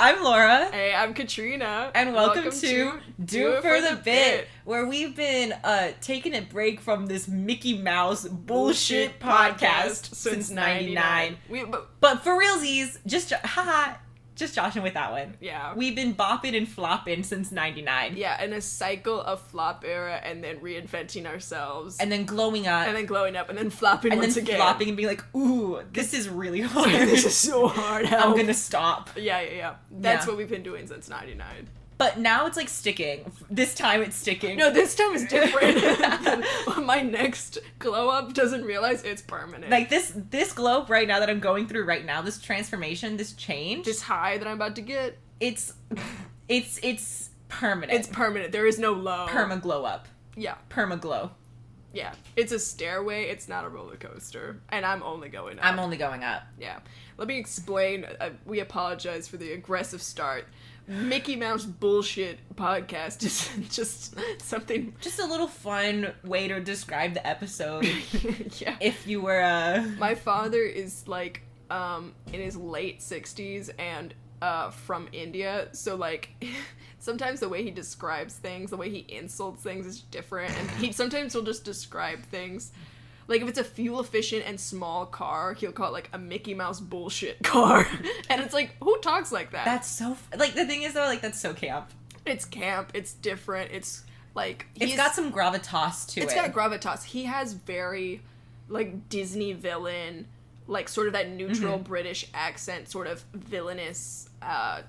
I'm Laura. Hey, I'm Katrina. And welcome to Do It For The Bit, where we've been taking a break from this Mickey Mouse bullshit podcast since 99. But for realsies, just joshing with that one. Yeah. We've been bopping and flopping since 99. Yeah, in a cycle of flop era and then reinventing ourselves. And then glowing up. And then glowing up and then flopping and once then again. flopping and being like, ooh, this is really hard. This is so hard. Help. I'm gonna stop. Yeah. That's what we've been doing since 99. But now it's like sticking. This time it's sticking. No, this time is different. My next glow up doesn't realize it's permanent. Like this glow right now that I'm going through right now, this transformation, this change, this high that I'm about to get, it's permanent. It's permanent. There is no low. Perma glow up. Yeah. Perma glow. Yeah. It's a stairway. It's not a roller coaster. And I'm only going up. I'm only going up. Yeah. Let me explain. We apologize for the aggressive start. Mickey Mouse bullshit podcast is just something... Just a little fun way to describe the episode. Yeah. If you were, My father is, like, in his late 60s and, from India, so, like, sometimes the way he describes things, the way he insults things is different, and he sometimes will just describe things... Like, if it's a fuel-efficient and small car, he'll call it, like, a Mickey Mouse bullshit car. And it's like, who talks like that? That's so... Like, the thing is, though, like, that's so camp. It's camp. It's different. It's, like... It's got some gravitas to it. It's got gravitas. He has very, like, Disney villain, like, sort of that neutral British accent, sort of villainous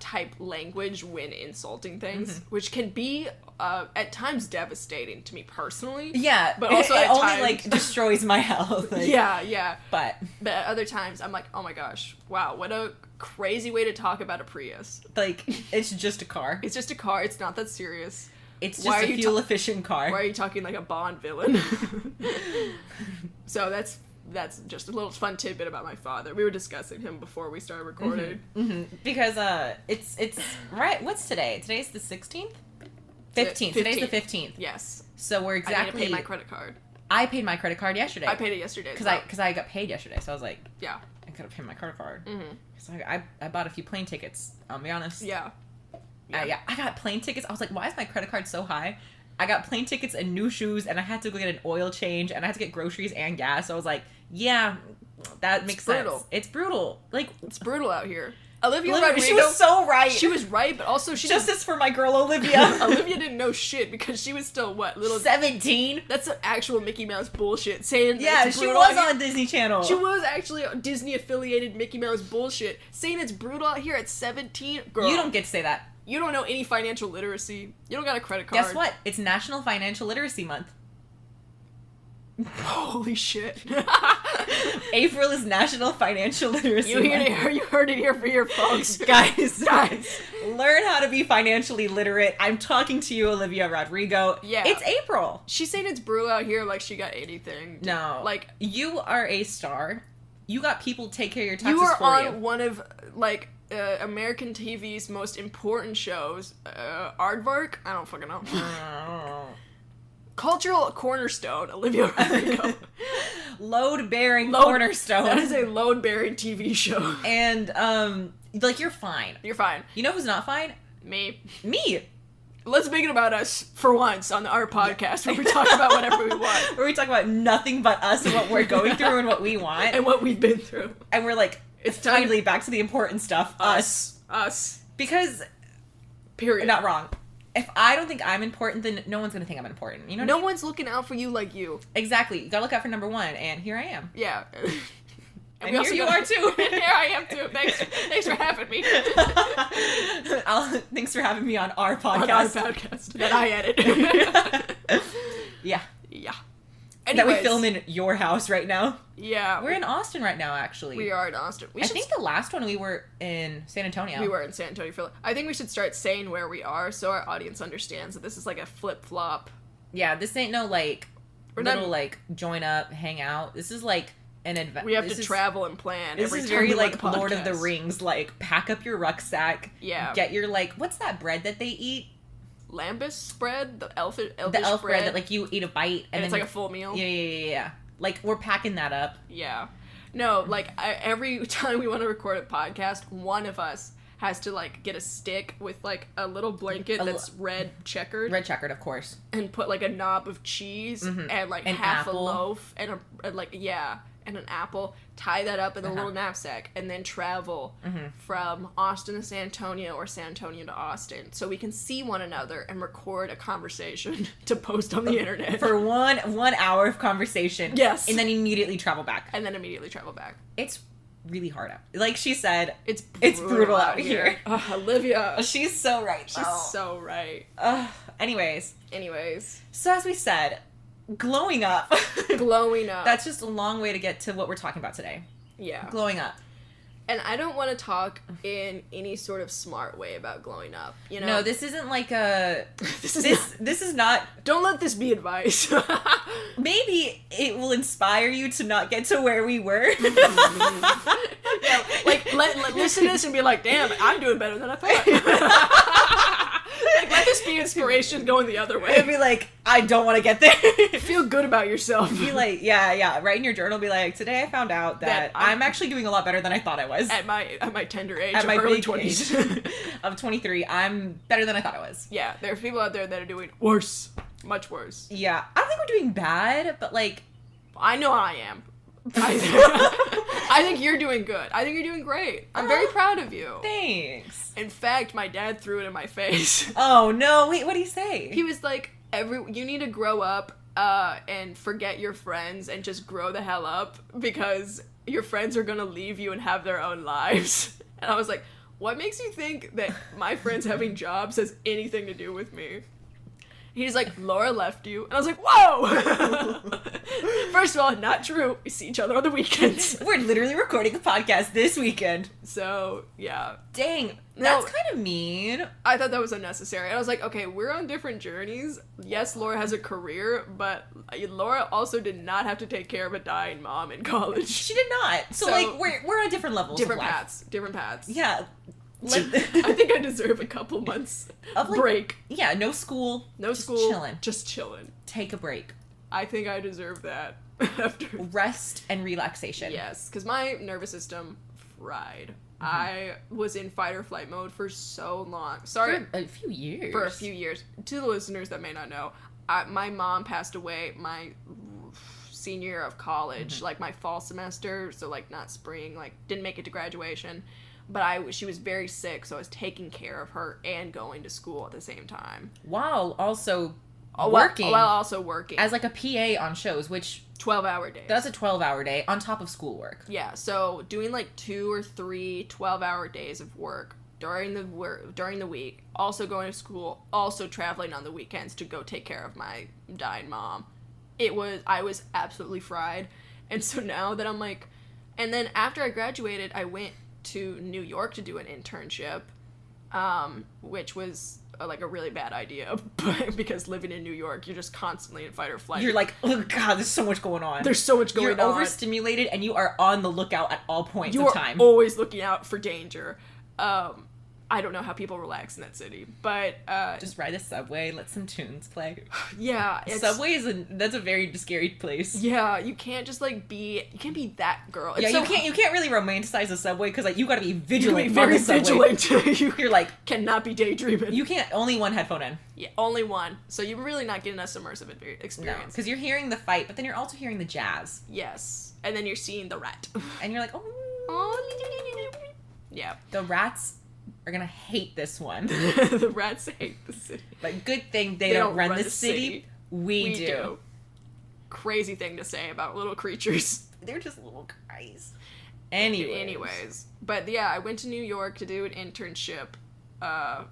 type language when insulting things, which can be... at times devastating to me personally. Yeah, but also it at only times, like destroys my health. Like, yeah. But at other times, I'm like, oh my gosh, wow, what a crazy way to talk about a Prius. Like, it's just a car. It's just a car. It's not that serious. It's just a fuel efficient car. Why are you talking like a Bond villain? So that's just a little fun tidbit about my father. We were discussing him before we started recording. Because it's right. What's today? Today's the 16th. 15th. Today's the 15th. Yes. So we're exactly... I need to pay my credit card. I paid my credit card yesterday. I paid it yesterday. Because I got paid yesterday, so I was like... Yeah. I gotta pay my credit card. So I bought a few plane tickets, I'll be honest. Yeah. I got plane tickets. I was like, why is my credit card so high? I got plane tickets and new shoes, and I had to go get an oil change, and I had to get groceries and gas, so I was like, yeah, that makes sense. It's brutal. Like... It's brutal out here. Olivia Rodrigo, she was so right. She was right, but also she justice for my girl Olivia. Olivia didn't know shit because she was still little 17. That's an actual Mickey Mouse bullshit. Saying she was on Disney Channel. She was actually Disney affiliated Mickey Mouse bullshit. Saying it's brutal out here at 17, girl. You don't get to say that. You don't know any financial literacy. You don't got a credit card. Guess what? It's National Financial Literacy Month. Holy shit. April is National Financial Literacy Month. You heard it here for your folks. Guys, learn how to be financially literate. I'm talking to you, Olivia Rodrigo. Yeah. It's April. She's saying it's brutal out here like she got anything. No. Like, you are a star. You got people take care of your taxes for you. You are on one of, like... American TV's most important shows, Aardvark? I don't fucking know. Cultural cornerstone, Olivia Rodrigo. Load-bearing cornerstone. That is a load-bearing TV show. And, like, you're fine. You're fine. You know who's not fine? Me. Let's make it about us for once on our podcast where we talk about whatever we want. Where we talk about nothing but us and what we're going through and what we want. And what we've been through. And we're like... It's finally back to the important stuff. Us. Because... Period. Not wrong. If I don't think I'm important, then no one's gonna think I'm important. You know what I mean? one's looking out for you like you. Exactly. You gotta look out for number one, and here I am. Yeah. And here you are too. And here I am too. Thanks for having me. Thanks for having me on our podcast. On our podcast that I edit. Yeah. Anyways. That we film in your house right now. Yeah. We're in Austin right now, actually. We are in Austin. I think the last one we were in San Antonio. We were in San Antonio. I think we should start saying where we are so our audience understands that this is like a flip-flop. Yeah, this ain't no, like, like, join up, hang out. This is, like, an adventure. We have to travel and plan every time. This is very, like, Lord of the Rings. Like, pack up your rucksack. Yeah. Get your, like, what's that bread that they eat? Lambus bread? The elf bread that, like, you eat a bite. And it's like a full meal? Yeah. Like, we're packing that up. Yeah. No, like, every time we want to record a podcast, one of us has to, like, get a stick with, like, a little blanket that's red checkered. Red checkered, of course. And put, like, a knob of cheese and, like, half apple. a loaf and and an apple. Tie that up in a little knapsack and then travel from Austin to San Antonio or San Antonio to Austin so we can see one another and record a conversation to post on the internet. For 1 hour of conversation. Yes. And then immediately travel back. It's really hard out. Like she said, it's brutal out here. Olivia. She's so right. She's so right. Anyways. So as we said, glowing up. That's just a long way to get to what we're talking about today. Yeah. Glowing up. And I don't want to talk in any sort of smart way about glowing up, you know? No, this isn't like a... This is not... Don't let this be advice. Maybe it will inspire you to not get to where we were. Yeah, like, listen to this and be like, damn, I'm doing better than I thought. Like, let this be inspiration going the other way. It'd be like, I don't want to get there. Feel good about yourself. Be like, yeah. Write in your journal, be like, today I found out that I'm actually doing a lot better than I thought I was. At my tender age, at my early big 20s. age of 23, I'm better than I thought I was. Yeah, there are people out there that are doing worse. Much worse. Yeah. I don't think we're doing bad, but like... I know I am. I think you're doing good. I think you're doing great. I'm very proud of you. Thanks. In fact, my dad threw it in my face. Oh, no. Wait, what did he say? He was like, you need to grow up and forget your friends and just grow the hell up because your friends are going to leave you and have their own lives. And I was like, what makes you think that my friends having jobs has anything to do with me? He's like, Laura left you. And I was like, whoa! First of all, not true. We see each other on the weekends. We're literally recording a podcast this weekend. So, yeah. Dang, that's kind of mean. I thought that was unnecessary. I was like, okay, we're on different journeys. Yes, Laura has a career, but Laura also did not have to take care of a dying mom in college. She did not. So like, we're on different levels Different of life. paths. Different paths. Yeah. I think I deserve a couple months of break. Yeah, no school. Just chilling. Just chilling. Take a break. I think I deserve that. After rest and relaxation. Yes, because my nervous system fried. I was in fight or flight mode for so long. Sorry. For a few years. For a few years. To the listeners that may not know, my mom passed away my senior year of college, like my fall semester, so like not spring, like didn't make it to graduation. But she was very sick, so I was taking care of her and going to school at the same time. While also working. While also working. As like a PA on shows, which... 12-hour days. That's a 12-hour day on top of schoolwork. Yeah, so doing like 2 or 3 12-hour days of work during the week, also going to school, also traveling on the weekends to go take care of my dying mom. I was absolutely fried. And so now that I'm like... And then after I graduated, I went to New York to do an internship, which was like a really bad idea because living in New York, you're just constantly in fight or flight. You're like, oh god, there's so much going on. There's so much going on. You're overstimulated and you are on the lookout at all points of time. You're always looking out for danger. I don't know how people relax in that city, but just ride the subway, let some tunes play. Yeah, subway that's a very scary place. Yeah, you can't just like you can't be that girl. Yeah, you can't really romanticize the subway because like you got to be vigilant. Very vigilant. You're like cannot be daydreaming. You can't only one headphone in. Yeah, only one. So you're really not getting us immersive experience. No, because you're hearing the fight, but then you're also hearing the jazz. Yes, and then you're seeing the rat, and you're like, oh, yeah, the rats are gonna hate this one. The rats hate the city. But good thing they don't run the city. We do. Crazy thing to say about little creatures. They're just little guys. Anyways. But yeah, I went to New York to do an internship,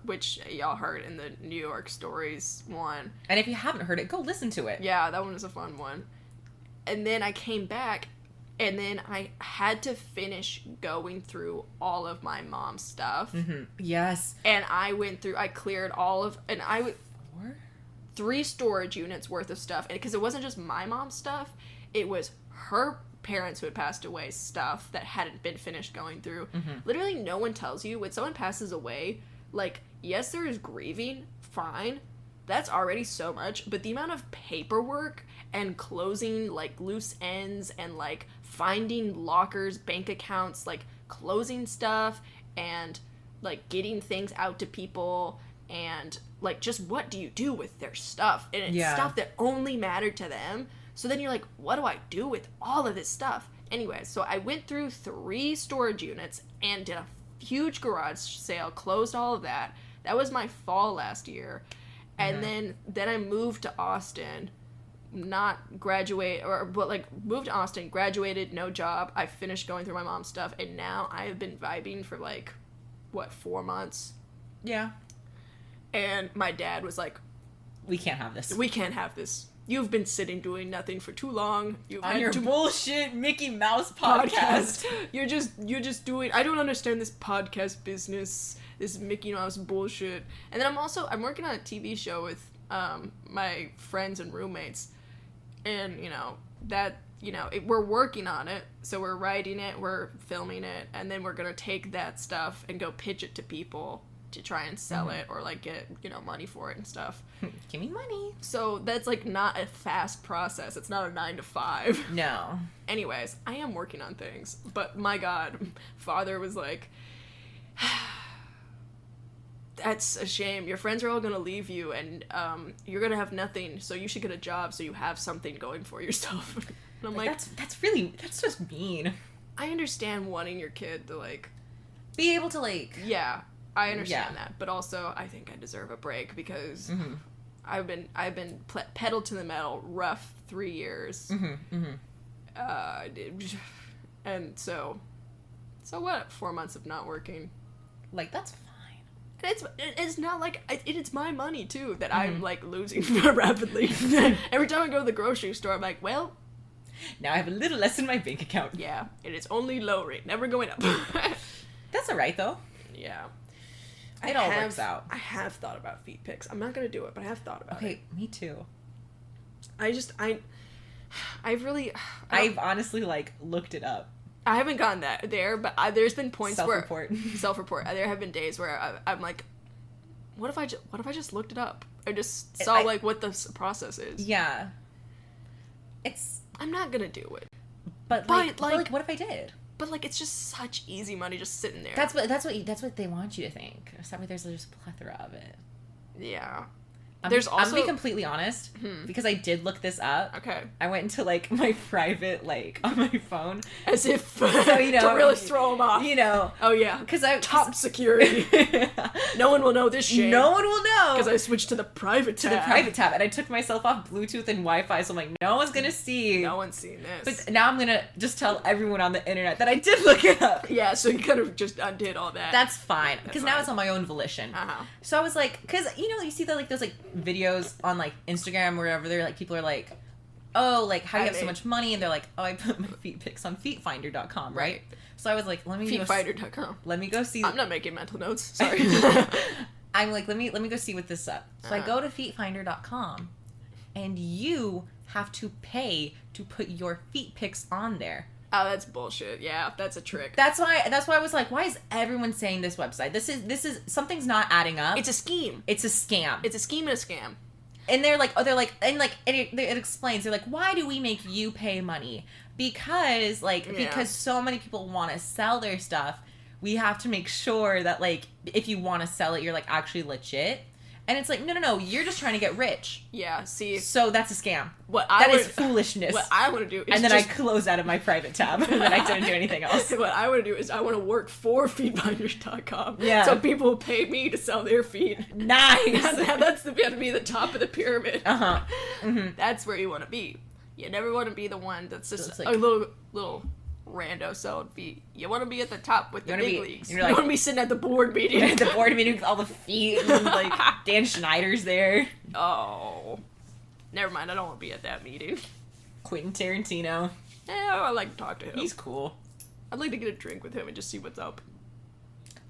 which y'all heard in the New York Stories one. And if you haven't heard it, go listen to it. Yeah, that one was a fun one. And then I came back, and then I had to finish going through all of my mom's stuff. Mm-hmm. Yes. And I cleared all of, and 3 storage units worth of stuff. Because it wasn't just my mom's stuff, it was her parents who had passed away stuff that hadn't been finished going through. Mm-hmm. Literally no one tells you when someone passes away, like, yes, there is grieving, fine. That's already so much, but the amount of paperwork and closing, like, loose ends and, like, finding lockers, bank accounts, like, closing stuff and like getting things out to people and like just what do you do with their stuff, and it's stuff that only mattered to them. So then you're like, what do I do with all of this stuff? Anyway, so I went through 3 storage units and did a huge garage sale, closed all of that. That was my fall last year. And then I moved to Austin, not graduate, but like moved to Austin, graduated, no job. I finished going through my mom's stuff, and now I have been vibing for like, 4 months? Yeah. And my dad was like, we can't have this. We can't have this. You've been sitting doing nothing for too long. You've on your bullshit Mickey Mouse podcast. You're just doing, I don't understand this podcast business, this Mickey Mouse bullshit. And then I'm working on a TV show with my friends and roommates. And, we're working on it. So we're writing it, we're filming it, and then we're going to take that stuff and go pitch it to people to try and sell it or like get money for it and stuff. Give me money. So that's like not a fast process. It's not a 9 to 5. No. Anyways, I am working on things, but my God, father was like, that's a shame. Your friends are all gonna leave you, and you're gonna have nothing. So you should get a job so you have something going for yourself. And I'm like, that's just mean. I understand wanting your kid to like be able to like. Yeah. I understand that, but also I think I deserve a break because I've been pedal to the metal rough 3 years, and so what? 4 months of not working, like that's fine. And it's not like it's my money too that I'm like losing rapidly. Every time I go to the grocery store, I'm like, well, now I have a little less in my bank account. Yeah, and it's only lowering, never going up. That's alright though. Yeah. It all works out. I have thought about feet pics. I'm not gonna do it, but I have thought about it. Okay, me too. I've honestly like looked it up. I haven't gotten there, but there's been points self-report. There have been days where I'm like, what if I just looked it up? I just saw like what the process is. Yeah. I'm not gonna do it. But what if I did? But like it's just such easy money just sitting there. That's what they want you to think. Except there's just a plethora of it. Yeah. I'm gonna be completely honest because I did look this up. Okay. I went into like my private like on my phone as if so, to really throw them off. Oh yeah. Because I top security. No one will know this shit. No one will know because I switched to the private tab. And I took myself off Bluetooth and Wi-Fi, so I'm like, no one's gonna see. No one's seen this. But now I'm gonna just tell everyone on the internet that I did look it up. Yeah. So you kind of just undid all that. That's fine because now it's on my own volition. So I was like, because you see that like those like videos on like Instagram or wherever they're like people are like, oh, like how you have so much money, and they're like, oh, I put my feet pics on feetfinder.com, right? So I was like, let me feetfinder.com. Let me go see. I'm not making mental notes. Sorry. I'm like, let me go see what this is up. So I go to feetfinder.com, and you have to pay to put your feet pics on there. Oh, that's bullshit. Yeah, that's a trick. That's why I was like, why is everyone saying this website? This is something's not adding up. It's a scheme. It's a scam. It's a scheme and a scam. And they're like, it explains. They're like, why do we make you pay money? Because because so many people want to sell their stuff, we have to make sure that like if you want to sell it, you're like actually legit. And it's like, no, you're just trying to get rich. Yeah, see. So that's a scam. That is foolishness. What I want to do is and then I closed out of my private tab, and then I didn't do anything else. What I want to do is I want to work for feetfinders.com. Yeah. So people will pay me to sell their feet. Nice! That's got to be the top of the pyramid. Uh-huh. Mm-hmm. That's where you want to be. You never want to be the one that's just like, a little rando selling feet. You want to be at the top with the big leagues. You want to be sitting at the board meeting. At the board meeting with all the feet and like Dan Schneider's there. Oh. Never mind, I don't want to be at that meeting. Quentin Tarantino. I like to talk to him. He's cool. I'd like to get a drink with him and just see what's up.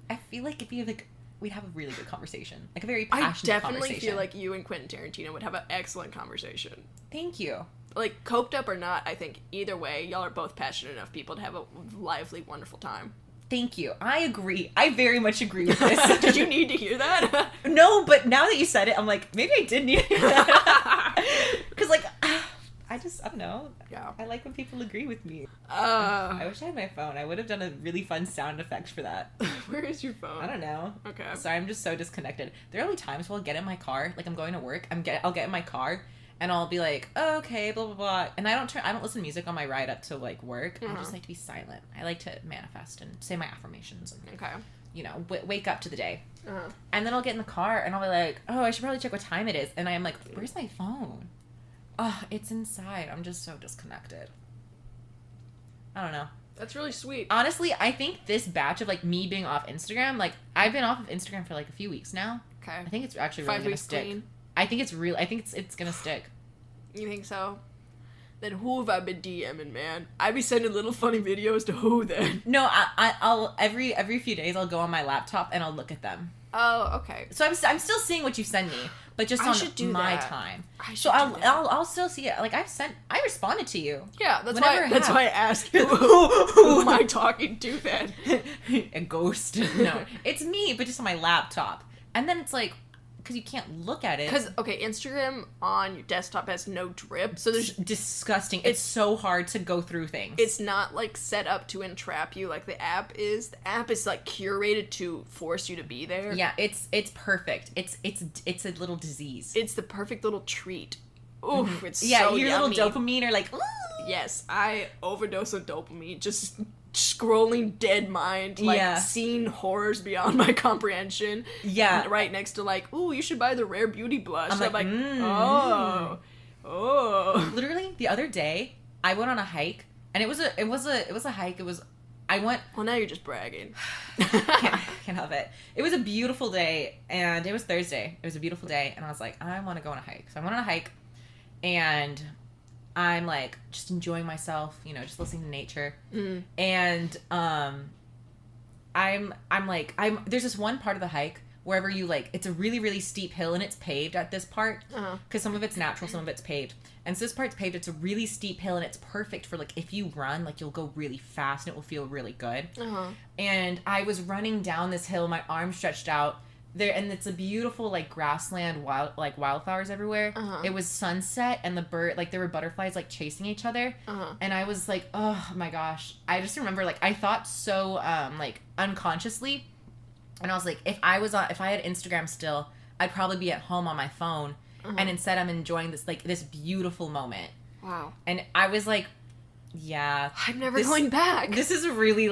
I feel like we'd have a really good conversation. Like a very passionate conversation. I definitely feel like you and Quentin Tarantino would have an excellent conversation. Thank you. Like, coped up or not, I think either way, y'all are both passionate enough people to have a lively, wonderful time. Thank you. I agree. I very much agree with this. Did you need to hear that? No, but now that you said it, I'm like, maybe I did need to hear that. Because, like, I don't know. Yeah. I like when people agree with me. I I wish I had my phone. I would have done a really fun sound effect for that. Where is your phone? I don't know. Okay. Sorry, I'm just so disconnected. There are be times where I'll get in my car, like I'm going to work, I'll get in my car, and I'll be like, oh, okay, blah, blah, blah. And I don't listen to music on my ride up to, like, work. I just like to be silent. I like to manifest and say my affirmations and, okay. you know, wake up to the day. Uh-huh. And then I'll get in the car, and I'll be like, oh, I should probably check what time it is. And I'm like, where's my phone? Oh, it's inside. I'm just so disconnected. I don't know. That's really sweet. Honestly, I think this batch of, like, me being off Instagram, like, I've been off of Instagram for, like, a few weeks now. Okay. I think it's actually really 5 gonna weeks stick. clean. I think it's gonna stick. You think so? Then who have I been DMing, man? I be sending little funny videos to who then? No, I'll every few days I'll go on my laptop and I'll look at them. Oh, okay. So I'm still seeing what you send me, but just on my time. So I'll still see it. Like I responded to you. Yeah, that's why I asked who who am I talking to then? A ghost. No, it's me, but just on my laptop. And then it's like, because you can't look at it. Because, okay, Instagram on your desktop has no drip, so there's... disgusting. It's so hard to go through things. It's not, like, set up to entrap you like the app is. The app is, like, curated to force you to be there. Yeah, it's perfect. It's a little disease. It's the perfect little treat. Oof, it's so your yummy. little dopamine are like, ooh. Yes, I overdose on dopamine, just scrolling dead mind, like, seeing horrors beyond my comprehension. Yeah. Right next to, like, ooh, you should buy the Rare Beauty blush. I'm like, oh. Literally, the other day, I went on a hike, and it was a hike. Well, now you're just bragging. Can't help it. It was a beautiful day, and it was Thursday. It was a beautiful day, and I was like, I want to go on a hike. So I went on a hike, and I'm like just enjoying myself, you know, just listening to nature. And I'm like there's this one part of the hike wherever you like, it's a really, really steep hill and it's paved at this part because some of it's natural, some of it's paved. And so this part's paved, it's a really steep hill and it's perfect for like if you run, like you'll go really fast and it will feel really good. And I was running down this hill, my arms stretched out there, and it's a beautiful like grassland, wildflowers everywhere. It was sunset and there were butterflies like chasing each other. And I was like, oh my gosh. I just remember like I thought so like unconsciously, and I was like, if I had Instagram still, I'd probably be at home on my phone. And instead I'm enjoying this beautiful moment. Wow. And I was like, yeah, I'm never going back. This is really,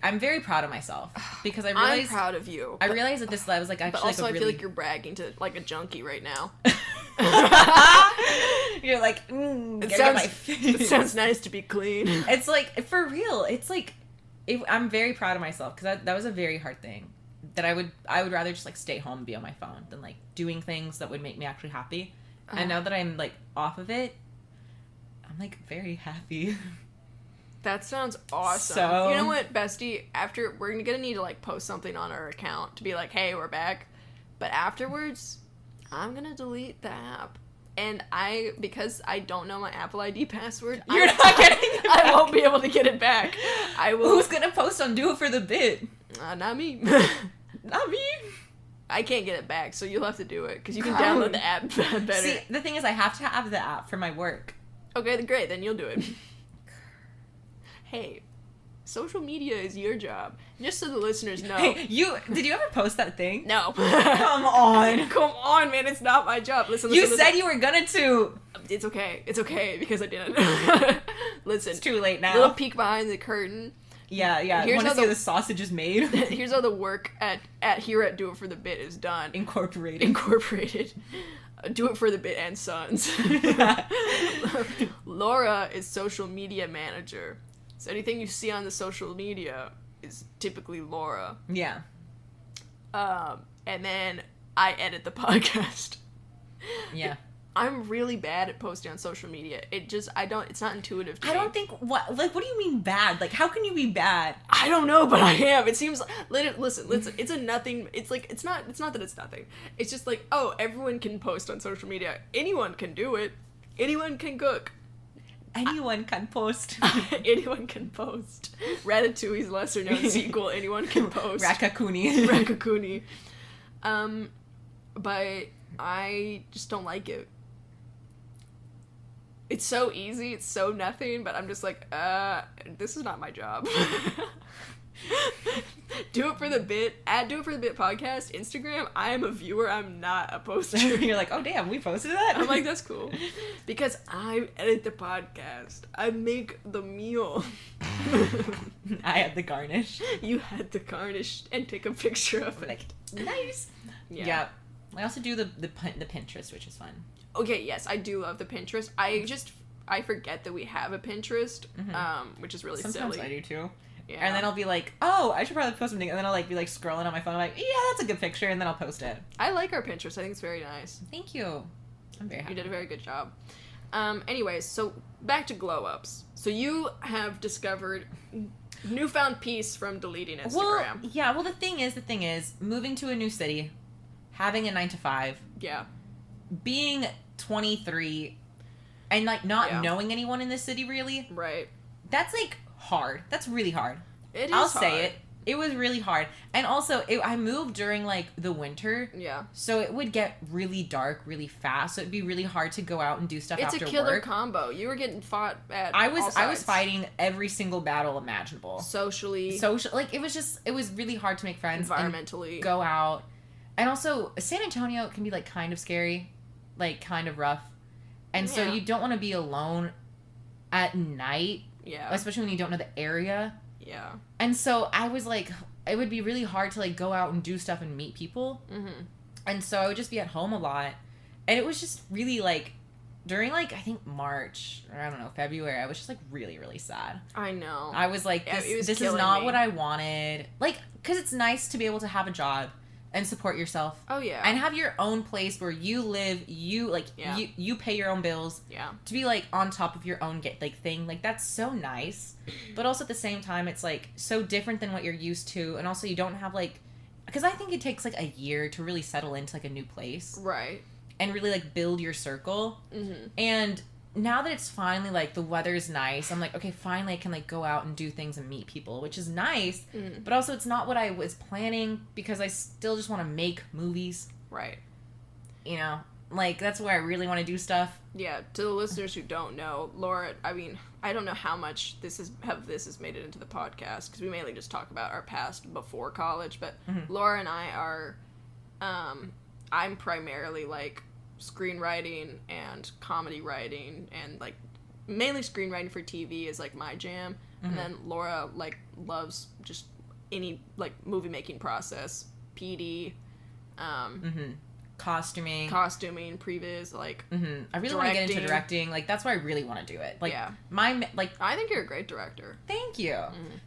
I'm very proud of myself because I realized I'm proud of you. I realized at this level, I was like, actually, but also like I feel like you're bragging to like a junkie right now. You're like, it sounds nice to be clean. It's like, for real, it's like, I'm very proud of myself because that was a very hard thing that I would rather just like stay home and be on my phone than like doing things that would make me actually happy. And now that I'm like off of it, I'm like very happy. That sounds awesome. So, you know what, bestie? After we're gonna need to like post something on our account to be like, hey, we're back. But afterwards, I'm gonna delete the app. And because I don't know my Apple ID password, you're not getting it back. I won't be able to get it back. I will. Who's gonna post on Do It For The Bit? Not me. Not me. I can't get it back, so you'll have to do it because you can download the app better. See, the thing is, I have to have the app for my work. Okay, great. Then you'll do it. Hey, social media is your job. Just so the listeners know. Hey, did you ever post that thing? No. Come on. Come on, man. It's not my job. Listen. You said you were gonna to. It's okay. It's okay because I didn't. Listen. It's too late now. Little peek behind the curtain. Yeah. Here's want to see how the sausage is made? Here's how the work at here at Do It For The Bit is done. Incorporated. Do It For The Bit and Sons. Laura is social media manager. So anything you see on the social media is typically Laura. Yeah. And then I edit the podcast. Yeah. I'm really bad at posting on social media. It's not intuitive to me. I don't think, what do you mean bad? Like, how can you be bad? I don't know, but I am. It seems like, listen, it's a nothing, it's like, it's not that it's nothing. It's just like, oh, everyone can post on social media. Anyone can do it. Anyone can cook. Anyone can post. Anyone can post. Ratatouille's lesser known sequel, anyone can post. Raccacoonie. But I just don't like it. I don't know. But I am. Because I don't. It's not intuitive to me. I don't think, let me see the sausage is made. It's not intuitive to me. It's like, oh, everyone can post on social media. Anyone can do it. Anyone can post. Ratatouille's lesser known sequel, anyone can post. But I just don't like it. it's so easy, it's so nothing, but I'm just like, this is not my job. Do it for the bit. Do it for the bit podcast. Instagram, I am a viewer, I'm not a poster. You're like, oh damn, we posted that? I'm like, that's cool. Because I edit the podcast. I make the meal. I had the garnish. You had the garnish and take a picture of it. Like, nice. Yeah. I also do the Pinterest, which is fun. Okay, yes, I do love the Pinterest. I forget that we have a Pinterest, which is really Sometimes silly. I do too. Yeah. And then I'll be like, oh, I should probably post something. And then I'll like be like scrolling on my phone. I'm like, yeah, that's a good picture. And then I'll post it. I like our Pinterest. I think it's very nice. Thank you. I'm very happy. You did a very good job. Anyways, so back to glow ups. So you have discovered newfound peace from deleting Instagram. Well, the thing is, moving to a new city, having a 9-to-5. Yeah. Being 23 and like not knowing anyone in this city really. Right. That's like hard. That's really hard. It is I'll hard. say it. It was really hard. And also, I moved during like the winter. Yeah. So it would get really dark really fast. So it'd be really hard to go out and do stuff after work. It's a killer combo. You were getting fought at I all was sides. fighting every single battle imaginable. Socially. Like it was really hard to make friends. Environmentally. And go out. And also, San Antonio can be like kind of scary. Like kind of rough. And so you don't want to be alone at night. Yeah. Especially when you don't know the area. Yeah. And so I was like, it would be really hard to like go out and do stuff and meet people. Mm-hmm. And so I would just be at home a lot. And it was just really like, during like, I think March, or I don't know, February, I was just like really, really sad. I know. I was like, this is not what I wanted. Like, because it's nice to be able to have a job and support yourself. Oh, yeah. And have your own place where you live, you pay your own bills. Yeah. To be like on top of your own thing, like that's so nice. But also at the same time, it's like so different than what you're used to. And also you don't have like, because I think it takes like a year to really settle into like a new place. Right. And really like build your circle. Mm-hmm. And now that it's finally like the weather's nice, I'm like, okay, finally I can like go out and do things and meet people, which is nice. Mm. But also it's not what I was planning because I still just want to make movies. Right. You know, like that's where I really want to do stuff. Yeah, to the listeners who don't know, Laura, I mean, I don't know how much this has made it into the podcast because we mainly just talk about our past before college, but Laura and I are, I'm primarily like screenwriting and comedy writing and like mainly screenwriting for TV is like my jam. And then Laura like loves just any like movie making process, PD, costuming, previs, like I really want to get into directing. Like that's where I really want to do it. Like I think you're a great director. Thank you.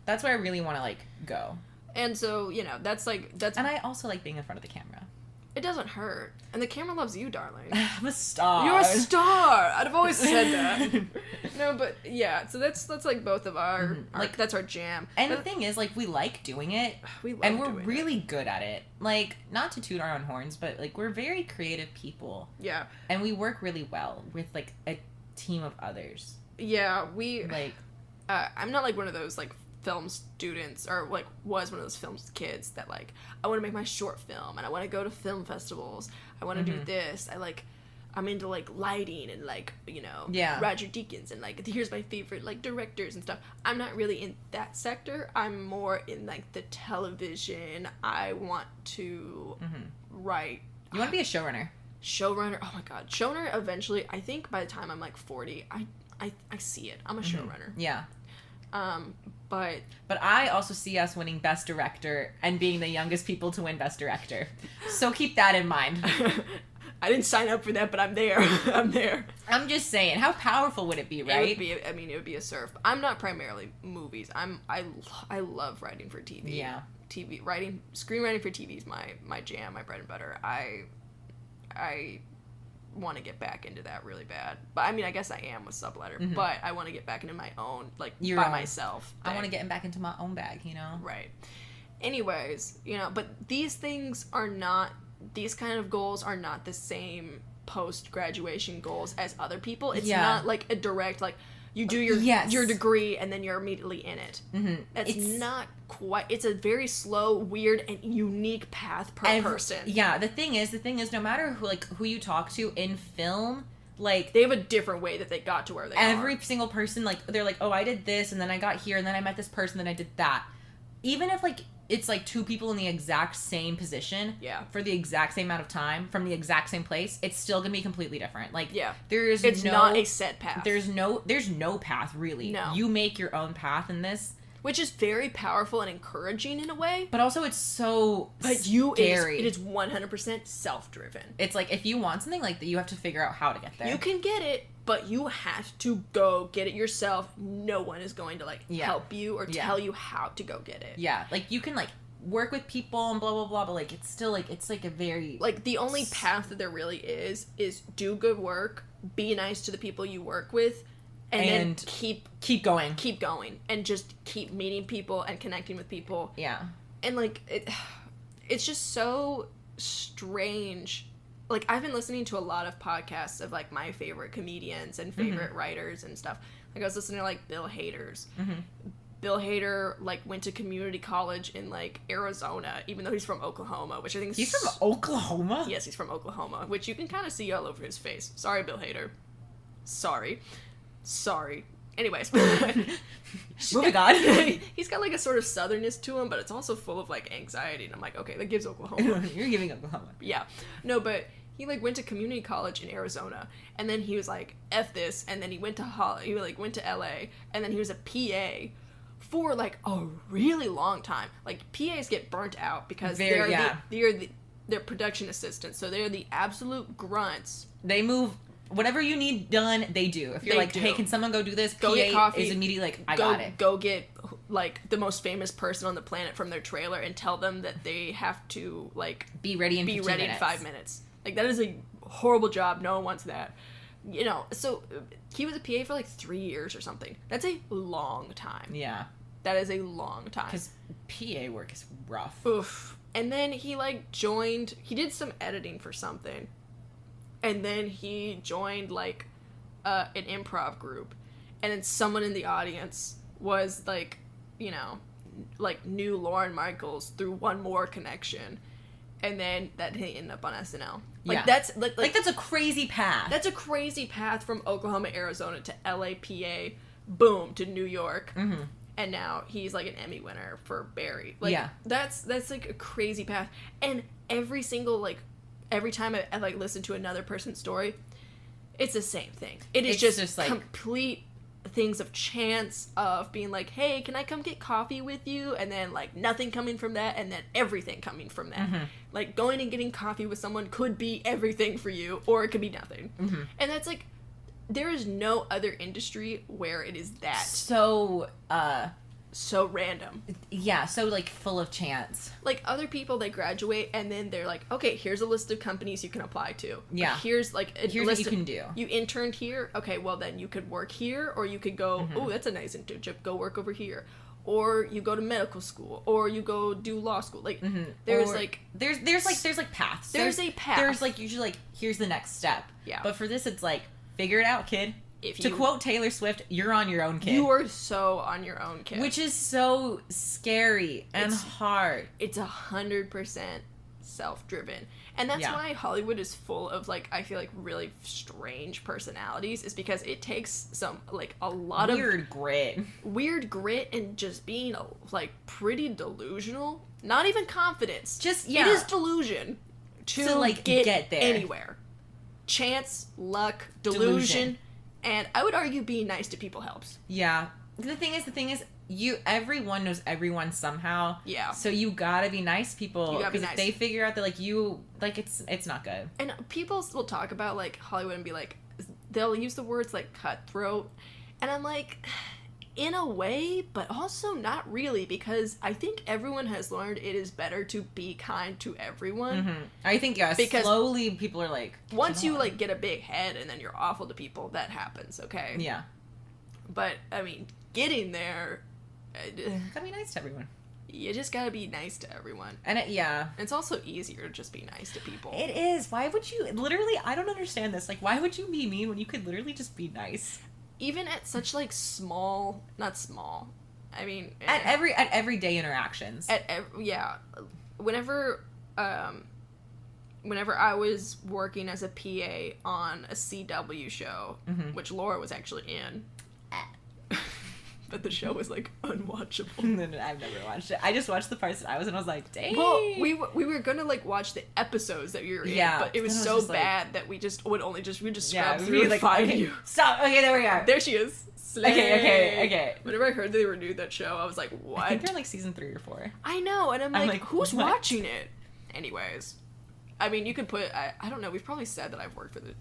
That's where I really want to like go. And so, you know, that's and I also like being in front of the camera. It doesn't hurt. And the camera loves you, darling. I'm a star. You're a star! I've always said that. No, but yeah, so that's like both of our like that's our jam. And the thing is, like, we like doing it. And we're really good at it. Like, not to toot our own horns, but like we're very creative people. Yeah. And we work really well with like a team of others. Yeah, we like I'm not like one of those like film students or like was one of those film kids that like I want to make my short film and I want to go to film festivals, I want to do this, I'm into like lighting and like, you know, Roger Deakins and like here's my favorite like directors and stuff. I'm not really in that sector. I'm more in like the television. I want to write. You want to be a showrunner. Oh my god, showrunner eventually. I think by the time I'm like 40 I see it. I'm a showrunner. Yeah. But I also see us winning Best Director and being the youngest people to win Best Director. So keep that in mind. I didn't sign up for that, but I'm there. I'm there. I'm just saying, how powerful would it be, right? It would be a surf. I'm not primarily movies. I love writing for TV. Yeah. Screenwriting for TV is my jam, my bread and butter. I want to get back into that really bad, but I mean I guess I am with Subletter, but I want to get back into my own like myself thing. I want to get back into my own bag, you know. Right. Anyways, you know, but these kind of goals are not the same post-graduation goals as other people. It's not like a direct like you do your degree and then you're immediately in it. It's not quite. It's a very slow, weird, and unique path per person. Yeah, the thing is, no matter who you talk to in film, Like, they have a different way that they got to where they are. Every single person, like, they're like, oh, I did this, and then I got here, and then I met this person, then I did that. Even if, like, it's, like, two people in the exact same position, for the exact same amount of time, from the exact same place, it's still gonna be completely different. Like, it's not a set path. There's no path, really. No. You make your own path in this. Which is very powerful and encouraging in a way. But also it's so scary. It is 100% self-driven. It's like, if you want something, like, you have to figure out how to get there. You can get it, but you have to go get it yourself. No one is going to, like, help you or tell you how to go get it. Yeah. Like, you can, like, work with people and blah, blah, blah, but, like, it's still, like, it's, like, a very... Like, the only path that there really is do good work, be nice to the people you work with, and then keep going and just keep meeting people and connecting with people. Yeah. And, like, it's just so strange. Like, I've been listening to a lot of podcasts of, like, my favorite comedians and favorite writers and stuff. Like, I was listening to, like, Bill Hader's. Bill Hader, like, went to community college in, like, Arizona, even though he's from Oklahoma, which I think is... He's from Oklahoma? Yes, he's from Oklahoma, which you can kind of see all over his face. Sorry, Bill Hader. Sorry. Anyways. Moving on. He's got, like, a sort of southernness to him, but it's also full of, like, anxiety, and I'm like, okay, that gives Oklahoma. You're giving Oklahoma. Yeah. No, but he, like, went to community college in Arizona, and then he was like, F this, and then he went to went to LA, and then he was a PA for, like, a really long time. Like, PAs get burnt out because they're production assistants, so they're the absolute grunts. They move... Whatever you need done, they do. If you're like, hey, can someone go do this? Go get coffee. Is immediately like, I got it. Go get, like, the most famous person on the planet from their trailer and tell them that they have to, like... Be ready in 5 minutes. Like, that is a horrible job. No one wants that. You know, so he was a PA for, like, 3 years or something. That's a long time. Yeah. That is a long time. Because PA work is rough. Oof. And then he, like, he did some editing for something. And then he joined, like, an improv group. And then someone in the audience was, like, you know, like, knew Lorne Michaels through one more connection. And then that he ended up on SNL. Like, that's, like, that's a crazy path. That's a crazy path from Oklahoma, Arizona to LA, PA, boom, to New York. Mm-hmm. And now he's, like, an Emmy winner for Barry. Like, that's, like, a crazy path. And every single, like, every time I like, listen to another person's story, it's the same thing. It's just like, complete things of chance of being like, hey, can I come get coffee with you? And then, like, nothing coming from that, and then everything coming from that. Mm-hmm. Like, going and getting coffee with someone could be everything for you, or it could be nothing. Mm-hmm. And that's, like, there is no other industry where it is that. So random. Yeah, so, like, full of chance. Like, other people, they graduate, and then they're like, okay, here's a list of companies you can apply to. Yeah. Here's what you can do. You interned here? Okay, well, then you could work here, or you could go, oh, that's a nice internship, go work over here. Or you go to medical school, or you go do law school. Like, there's paths. There's a path. There's, like, usually, like, here's the next step. Yeah. But for this, it's like, figure it out, kid. To quote Taylor Swift, you're on your own, kid. You are so on your own, kid. Which is so scary and hard. It's 100% self-driven. And that's why Hollywood is full of, like, I feel like really strange personalities, is because it takes a lot of... Weird grit and just being, like, pretty delusional. Not even confidence. It is delusion to like, get there. Anywhere. Chance, luck, delusion. And I would argue being nice to people helps. Yeah. The thing is, everyone knows everyone somehow. Yeah. So you gotta be nice to people. Because if they figure out that, like, it's not good. And people will talk about, like, Hollywood and be like, they'll use the words, like, cutthroat. And I'm like, in a way, but also not really, because I think everyone has learned it is better to be kind to everyone. Mm-hmm. I think, because slowly people are like... Once you, like, get a big head and then you're awful to people, that happens, okay? Yeah. But, I mean, getting there... Gotta be nice to everyone. You just gotta be nice to everyone. And it's also easier to just be nice to people. It is. Why would you... Literally, I don't understand this. Like, why would you be mean when you could literally just be nice? Even at such, like, not small, I mean... At everyday interactions. Whenever, whenever I was working as a PA on a CW show, which Laura was actually in, but the show was, like, unwatchable. No, I've never watched it. I just watched the parts that I was in. I was like, dang. Well, we were gonna, like, watch the episodes that you were in, but it was so bad that we just would only just, we'd just scrub through and find you. Stop. Okay, there we are. There she is. Slay. Okay. Whenever I heard they renewed that show, I was like, what? I think they're, like, season 3 or 4. I know, and I'm like, who's watching it? Anyways. I mean, you could put, I don't know, we've probably said that I've worked for the...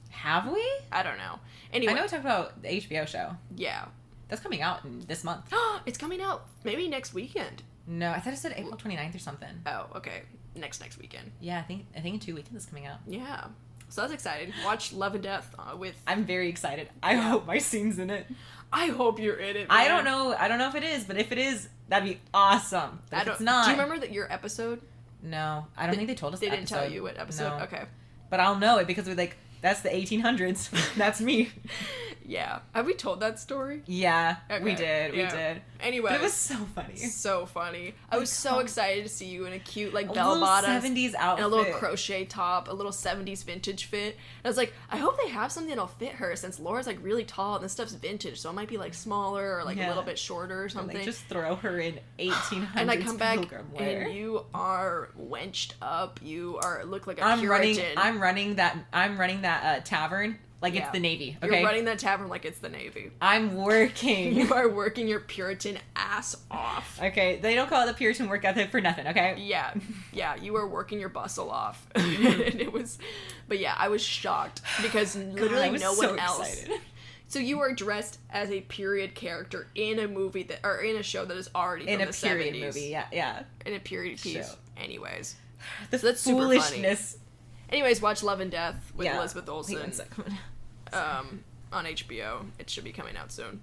Have we? I don't know. Anyway. I know we talked about the HBO show. Yeah. That's coming out this month. It's coming out maybe next weekend. No, I thought it said April 29th or something. Oh, okay. Next weekend. Yeah, I think in 2 weekends it's coming out. Yeah. So that's exciting. Watch Love and Death with... I'm very excited. I hope my scene's in it. I hope you're in it, man. I don't know if it is, but if it is, that'd be awesome. But if it's not... Do you remember that your episode? No. I don't think they told us They the didn't episode. tell you what episode? No. Okay. But I'll know it because we're like, that's the 1800s. That's me. Yeah. Have we told that story? Yeah, okay. we did. Anyway. But it was so funny. So funny. I was so excited to see you in a cute, like, bell little bottoms. 70s outfit. And a little crochet top, a little 70s vintage fit. And I was like, I hope they have something that'll fit her since Laura's, like, really tall and this stuff's vintage, so it might be, like, smaller or, like, a little bit shorter or something. Like, just throw her in 1800s and I come back wear. and you are wenched up. You look like a Puritan. I'm running that tavern. Like it's the Navy, okay? You're running that tavern like it's the Navy. I'm working. You are working your Puritan ass off. Okay, they don't call it the Puritan work ethic for nothing, okay? Yeah, you are working your bustle off. And it was, but yeah, I was shocked because literally no one else. Excited. So you are dressed as a period character in a movie or in a show that is already from the 70s. In a period movie, yeah. In a period piece. Show. Anyways. So that's foolishness. Super funny. Anyways, watch Love and Death with Elizabeth Olsen. On HBO. It should be coming out soon.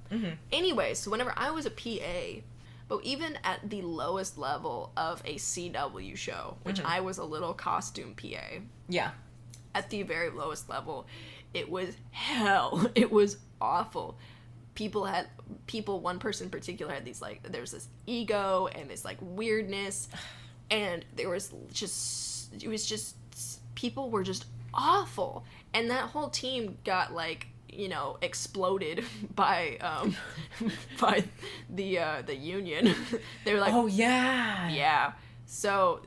Anyways, so whenever I was a PA, but even at the lowest level of a CW show, which I was a little costume PA. Yeah. At the very lowest level, it was hell. It was awful. One person in particular had these, like, there was this ego and this, like, weirdness, and there was just, people were just awful, and that whole team got, like, you know, exploded by the union. They were like, oh yeah. So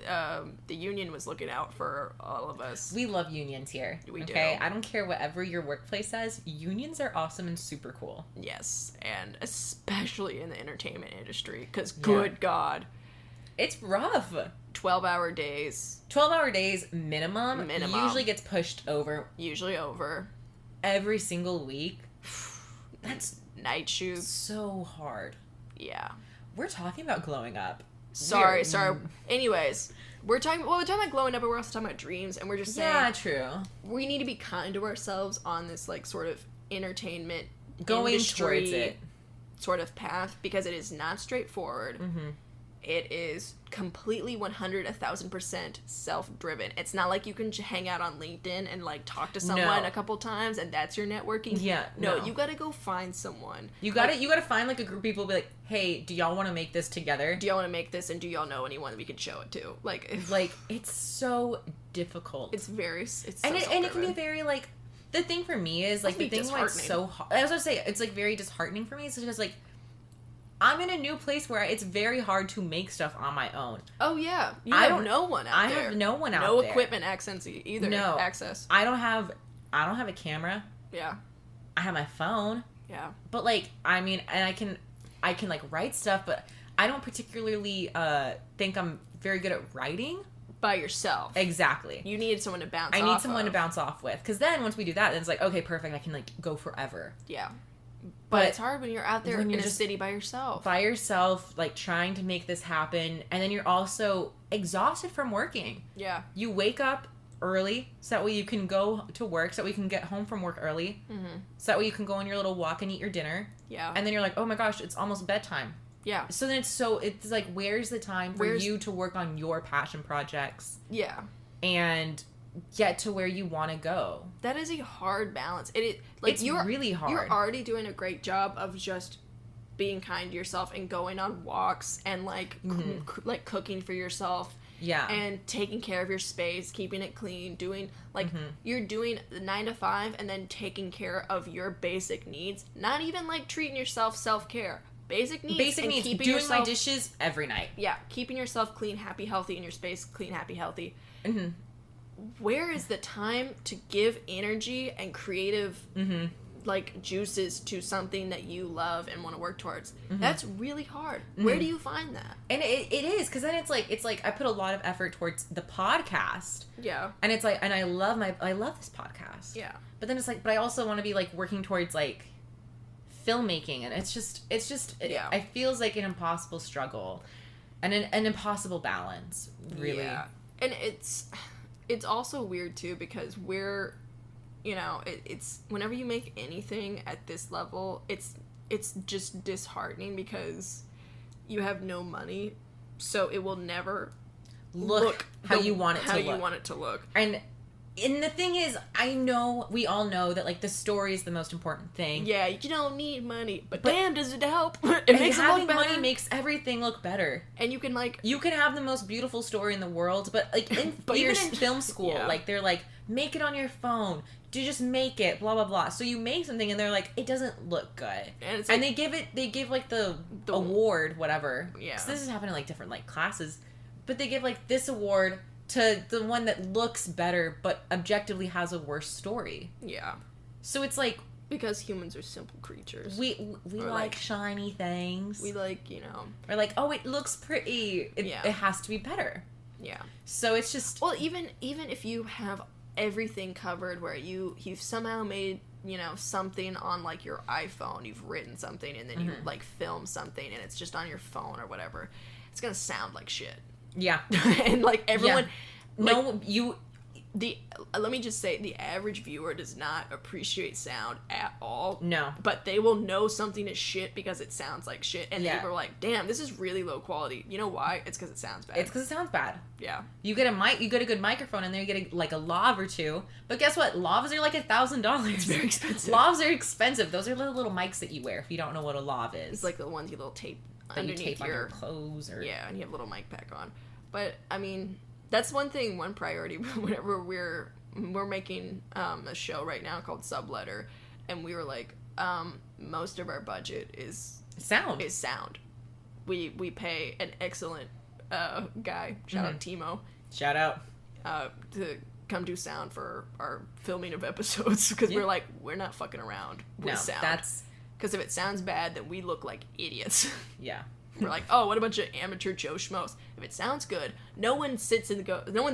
the union was looking out for all of us. We love unions here. We do. I don't care whatever your workplace says. Unions are awesome and super cool. Yes, and especially in the entertainment industry, because good God, it's rough. 12-hour days. 12-hour days minimum. Usually gets pushed over. Every single week. That's night shoots. So hard. Yeah. We're talking about glowing up. Sorry. Anyways, we're talking about glowing up, but we're also talking about dreams, and we're just saying. Yeah, true. We need to be kind to ourselves on this, like, sort of entertainment going industry towards it sort of path, because it is not straightforward. It is completely 1,000% self-driven. It's not like you can hang out on LinkedIn and, like, talk to someone a couple times and that's your networking. Yeah. No, you gotta go find someone. You gotta find, like, a group of people, be like, hey, do y'all want to make this together? Do y'all want to make this, and do y'all know anyone that we could show it to? Like, it's so difficult. It's so and it can be very, like, the thing for me is, like, the thing why it's so hard. I was gonna say, it's, like, very disheartening for me. It's just, like, I'm in a new place where it's very hard to make stuff on my own. Oh, yeah. I have no one out there. I have no one out there. No equipment access either. No. Access. I don't have a camera. Yeah. I have my phone. Yeah. But, like, I mean, and I can like, write stuff, but I don't particularly think I'm very good at writing. By yourself. Exactly. You need someone to bounce off I need someone to bounce off with. Because then, once we do that, then it's like, okay, perfect, I can, like, go forever. Yeah. But it's hard when you're out there in a city by yourself. By yourself, like, trying to make this happen. And then you're also exhausted from working. Yeah. You wake up early so that way you can go to work, so that way you can get home from work early. So that way you can go on your little walk and eat your dinner. Yeah. And then you're like, oh my gosh, it's almost bedtime. Yeah. So then it's like, where's the time for you to work on your passion projects? Yeah. And get to where you want to go. That is a hard balance. It's really hard. You're already doing a great job of just being kind to yourself and going on walks and like like cooking for yourself. Yeah. And taking care of your space, keeping it clean, doing, like, you're doing the 9 to 5 and then taking care of your basic needs. Not even, like, treating yourself self-care. Basic needs. Basic needs. Keeping doing yourself, my dishes every night. Yeah. Keeping yourself clean, happy, healthy, in your space, clean, happy, healthy. Mm-hmm. Where is the time to give energy and creative, like, juices to something that you love and want to work towards? That's really hard. Where do you find that? And it is, because then it's like I put a lot of effort towards the podcast. Yeah. And it's like, and I love this podcast. Yeah. But then it's like, but I also want to be like working towards like filmmaking, and it's just it feels like an impossible struggle and an impossible balance, really. Yeah. And it's also weird too, because we're, you know, it's whenever you make anything at this level, it's just disheartening because you have no money, so it will never look how you want it to look. How you want it to look. And the thing is, we all know that, like, the story is the most important thing. Yeah, you don't need money, but damn, does it help? It makes it look better. Money makes everything look better. And you can, like... You can have the most beautiful story in the world, but, like, even in film school, like, they're like, make it on your phone. Just make it, blah, blah, blah. So you make something, and they're like, it doesn't look good. And, it's like, they give, like, the award, whatever. Yeah. So this is happening in, like, different, like, classes. But they give, like, this award to the one that looks better but objectively has a worse story. Yeah. So it's like, because humans are simple creatures. We like shiny things. We like, you know. We're like, oh, it looks pretty. It has to be better. Yeah. So it's just... Well, even if you have everything covered where you've somehow made, you know, something on, like, your iPhone, you've written something, and then you, like, film something, and it's just on your phone or whatever, it's gonna sound like shit. Yeah. And, like, everyone... Yeah. Let me just say, the average viewer does not appreciate sound at all. No. But they will know something is shit because it sounds like shit. And people are like, damn, this is really low quality. You know why? It's because it sounds bad. It's because it sounds bad. Yeah. You get a good microphone in there, you get a lav or two. But guess what? Lavs are like $1,000. It's very expensive. Lavs are expensive. Those are little mics that you wear if you don't know what a lav is. It's like the ones you little tape underneath on your clothes. Or... Yeah, and you have a little mic pack on. But, I mean... That's one priority whenever we're making a show right now called Subletter, and we were like, most of our budget is sound. We pay an excellent guy, shout out Timo. Shout out. To come do sound for our filming of episodes, because we're like, we're not fucking around with sound. Because if it sounds bad, then we look like idiots. Yeah. We're like, oh, what a bunch of amateur Joe Schmoes. If it sounds good, no one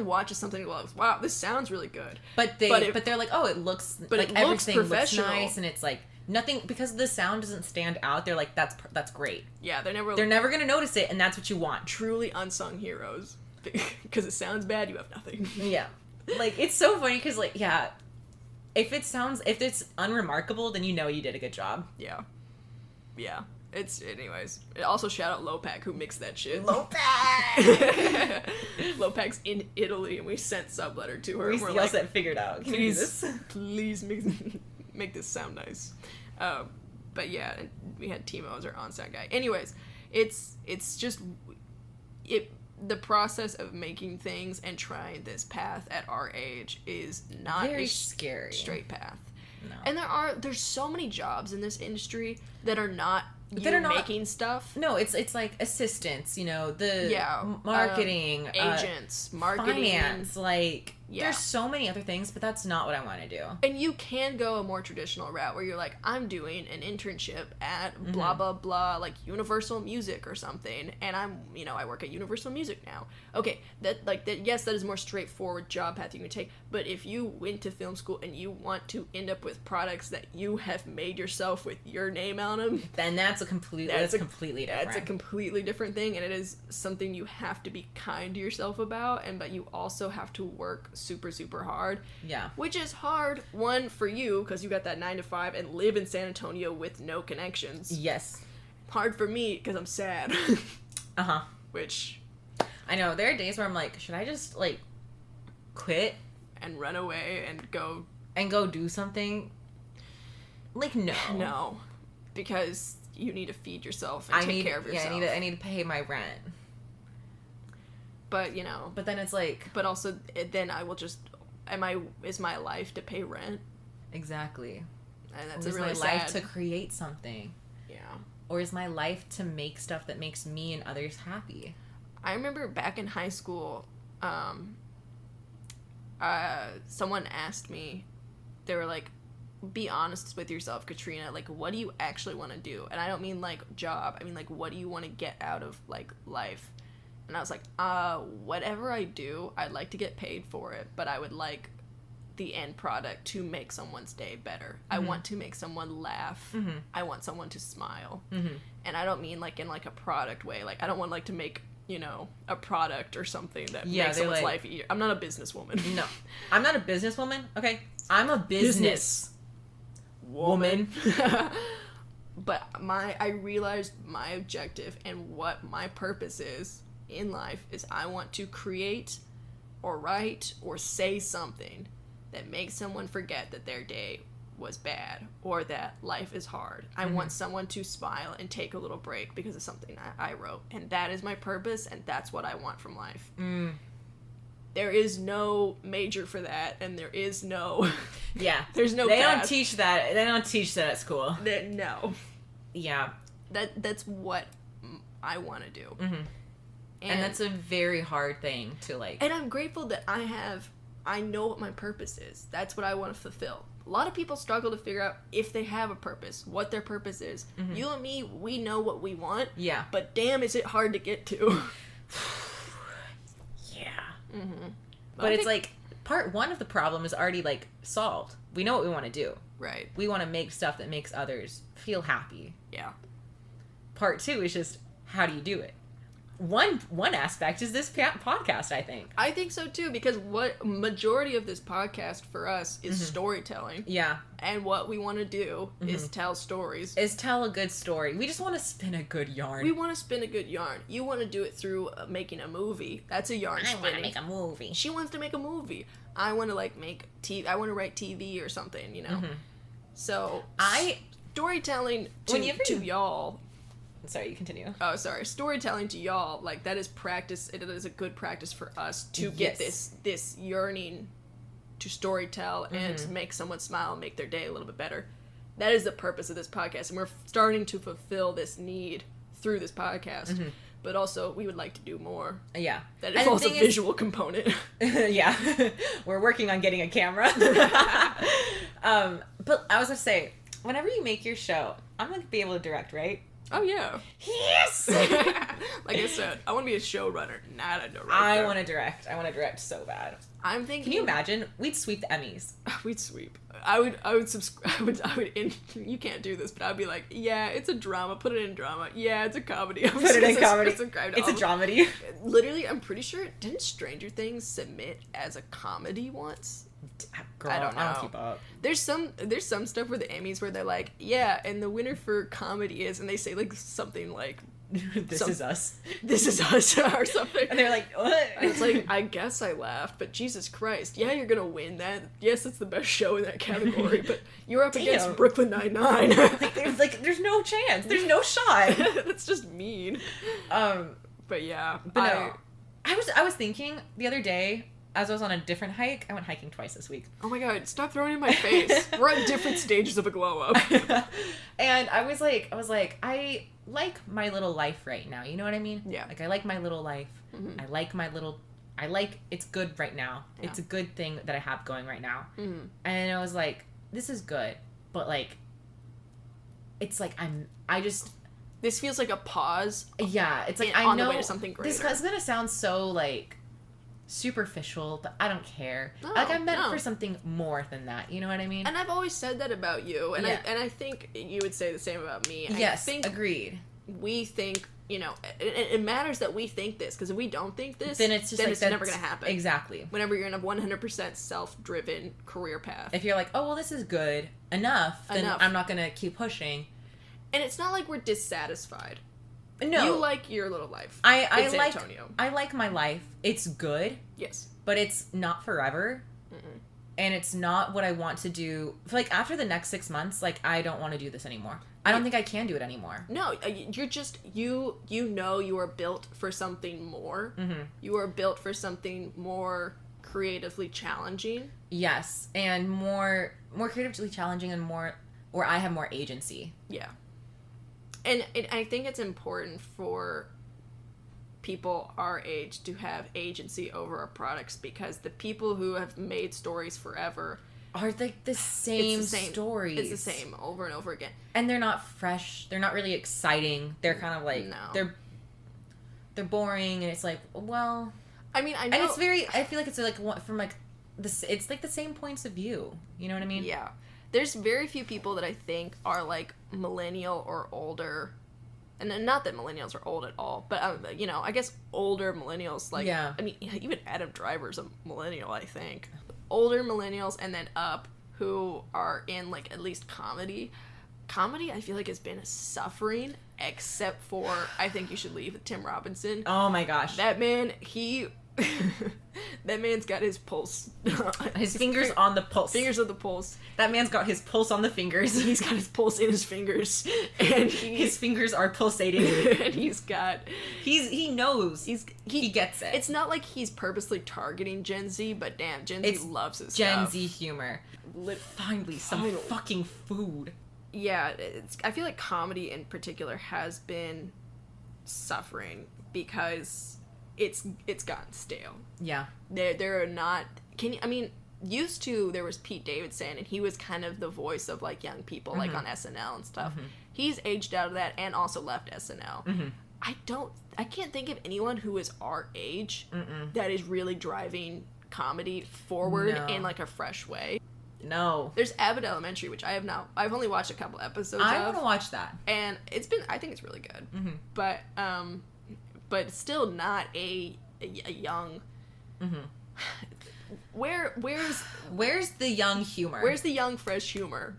watches something and goes, wow, this sounds really good. But they're like, oh, it looks like everything looks nice, and it's like nothing, because the sound doesn't stand out. They're like, that's great. Yeah, they're never gonna notice it, and that's what you want. Truly unsung heroes, because it sounds bad, you have nothing. Yeah, like, it's so funny because, like, yeah, if it's unremarkable, then you know you did a good job. Yeah. Yeah. Anyways. Also, shout out Lopak, who mixed that shit. Lopak! Lopak's in Italy, and we sent Subletter to her. We're like, figured out. Please make this sound nice. But yeah, we had Timo as our on-sound guy. Anyways, it's just... the process of making things and trying this path at our age is not very scary. Straight path. No. And there's so many jobs in this industry that are not making stuff. No, it's like assistants, you know, marketing, agents, marketing, finance, like there's so many other things, but that's not what I want to do. And you can go a more traditional route where you're like, I'm doing an internship at blah blah blah, like Universal Music or something, and I work at Universal Music now. Okay, yes, that is a more straightforward job path you can take. But if you went to film school and you want to end up with products that you have made yourself with your name on them, then that's completely different. That's a completely different thing, and it is something you have to be kind to yourself about, but you also have to work super, super hard. Yeah. Which is hard, one, for you, because you got that 9 to 5 and live in San Antonio with no connections. Yes. Hard for me, because I'm sad. Uh-huh. Which... I know, there are days where I'm like, should I just, like, quit? And run away and go... And go do something? Like, no. No. Because you need to feed yourself and take care of yourself. Yeah, I need to pay my rent. But, you know. But then it's like. But also, then I will just. Is my life to pay rent? Exactly. And that's or is really my sad. life to create something? Yeah. Or is my life to make stuff that makes me and others happy? I remember back in high school, someone asked me, they were like, be honest with yourself, Katrina. Like, what do you actually want to do? And I don't mean, like, job. I mean, like, what do you want to get out of, like, life? And I was like, whatever I do, I'd like to get paid for it, but I would like the end product to make someone's day better. I want to make someone laugh. I want someone to smile. And I don't mean, like, in, like, a product way. Like, I don't want, like, to make, you know, a product or something that makes someone's life easier. I'm not a businesswoman. No. I'm not a businesswoman. Okay. I'm a business woman. But I realized my objective and what my purpose is in life is I want to create or write or say something that makes someone forget that their day was bad or that life is hard. I want someone to smile and take a little break because of something I wrote. And that is my purpose, and that's what I want from life. There is no major for that, and there is no... Yeah. There's no They path. don't teach that. They don't teach that at school. No. Yeah. That's what I want to do. And that's a very hard thing to, like... And I'm grateful that I know what my purpose is. That's what I want to fulfill. A lot of people struggle to figure out if they have a purpose, what their purpose is. You and me, we know what we want. Yeah. But damn, is it hard to get to. Yeah. But it's like, part one of the problem is already, like, solved. We know what we want to do. Right. We want to make stuff that makes others feel happy. Yeah. Part two is just, how do you do it? One aspect is this podcast, I think. I think so too, because what majority of this podcast for us is storytelling. Yeah. And what we want to do is tell stories. Is tell a good story. We just want to spin a good yarn. We want to spin a good yarn. You want to do it through making a movie. That's a yarn spinning. I want to make a movie. She wants to make a movie. I want to like make TV. I want to write TV or something, you know. So storytelling to y'all. Sorry, you continue. Oh, sorry. Storytelling to y'all, like, that is practice. It is a good practice for us to get this yearning to storytell and to make someone smile and make their day a little bit better. That is the purpose of this podcast, and we're starting to fulfill this need through this podcast. But also, we would like to do more. Yeah. That involves a visual component. Yeah. We're working on getting a camera. But I was going to say, whenever you make your show, I'm going to be able to direct, right? Oh, yeah. Yes! Like I said, I want to be a showrunner, not a director. I want to direct. I want to direct so bad. I'm thinking... Can you imagine? We'd sweep the Emmys. We'd sweep. I would subscribe. You can't do this, but I'd be like, yeah, it's a drama. Put it in drama. Yeah, it's a comedy. Put it in comedy. It's a dramedy. Literally, I'm pretty sure, didn't Stranger Things submit as a comedy once? Girl, I don't know. I don't keep up. There's some stuff where the Emmys where they're like, yeah, and the winner for comedy is, and they say like something like, This is us or something, and they're like, what? And it's like, I guess I laughed, but Jesus Christ, yeah, you're gonna win that. Yes, it's the best show in that category, but you're up against Brooklyn Nine-Nine. There's no chance. There's no shot. That's just mean. But yeah, I was thinking the other day. As I was on a different hike, I went hiking twice this week. Oh my god, stop throwing it in my face. We're at different stages of a glow up. And I was like, I like my little life right now. You know what I mean? Yeah. Like, I like my little life. It's good right now. Yeah. It's a good thing that I have going right now. And I was like, this is good. But like, it's like, this feels like a pause. Yeah. It's like, I know. On the way to something greater. This is going to sound so like, superficial, but I don't care. I'm meant for something more than that. You know what I mean? And I've always said that about you, and I think you would say the same about me. Yes, I think agreed. We think, you know, it matters that we think this, because if we don't think this, then it's never going to happen. Exactly. Whenever you're in a 100% self-driven career path. If you're like, oh, well, this is good enough, then I'm not going to keep pushing. And it's not like we're dissatisfied. No. You like your little life. I like my life. It's good. Yes. But it's not forever. and it's not what I want to do. Like, after the next 6 months, like, I don't want to do this anymore. I don't think I can do it anymore. No, you're just, you know you are built for something more. Mm-hmm. You are built for something more creatively challenging. Yes, and more creatively challenging and more, where I have more agency. Yeah. And I think it's important for people our age to have agency over our products, because the people who have made stories forever are like the same stories. It's the same over and over again. And they're not fresh. They're not really exciting. They're kind of like, they're boring, and it's like, well, I mean, I know. And it's very, I feel like it's like from like this, it's like the same points of view. You know what I mean? Yeah. There's very few people that I think are like millennial or older. And not that millennials are old at all, but, you know, I guess older millennials, like, yeah. I mean, even Adam Driver's a millennial, I think. Older millennials and then up, who are in, like, at least comedy. Comedy, I feel like, has been suffering, except for I Think You Should Leave with Tim Robinson. Oh my gosh. That man, that man's got his pulse. His fingers on the pulse. Fingers on the pulse. That man's got his pulse on the fingers. He's got his pulse in his fingers. And his fingers are pulsating. And he knows. He gets it. It's not like he's purposely targeting Gen Z, but damn, Gen Z loves his Gen stuff. Z humor. Finally, some fucking food. Yeah, I feel like comedy in particular has been suffering because it's gotten stale. Yeah. There are not, used to, there was Pete Davidson, and he was kind of the voice of, like, young people, like, on SNL and stuff. Mm-hmm. He's aged out of that and also left SNL. Mm-hmm. I can't think of anyone who is our age that is really driving comedy forward in, like, a fresh way. No. There's Abbott Elementary, which I've only watched a couple episodes of. I want to watch that. And I think it's really good. Mm-hmm. But still not a young. Mm-hmm. Where's the young humor? Where's the young fresh humor?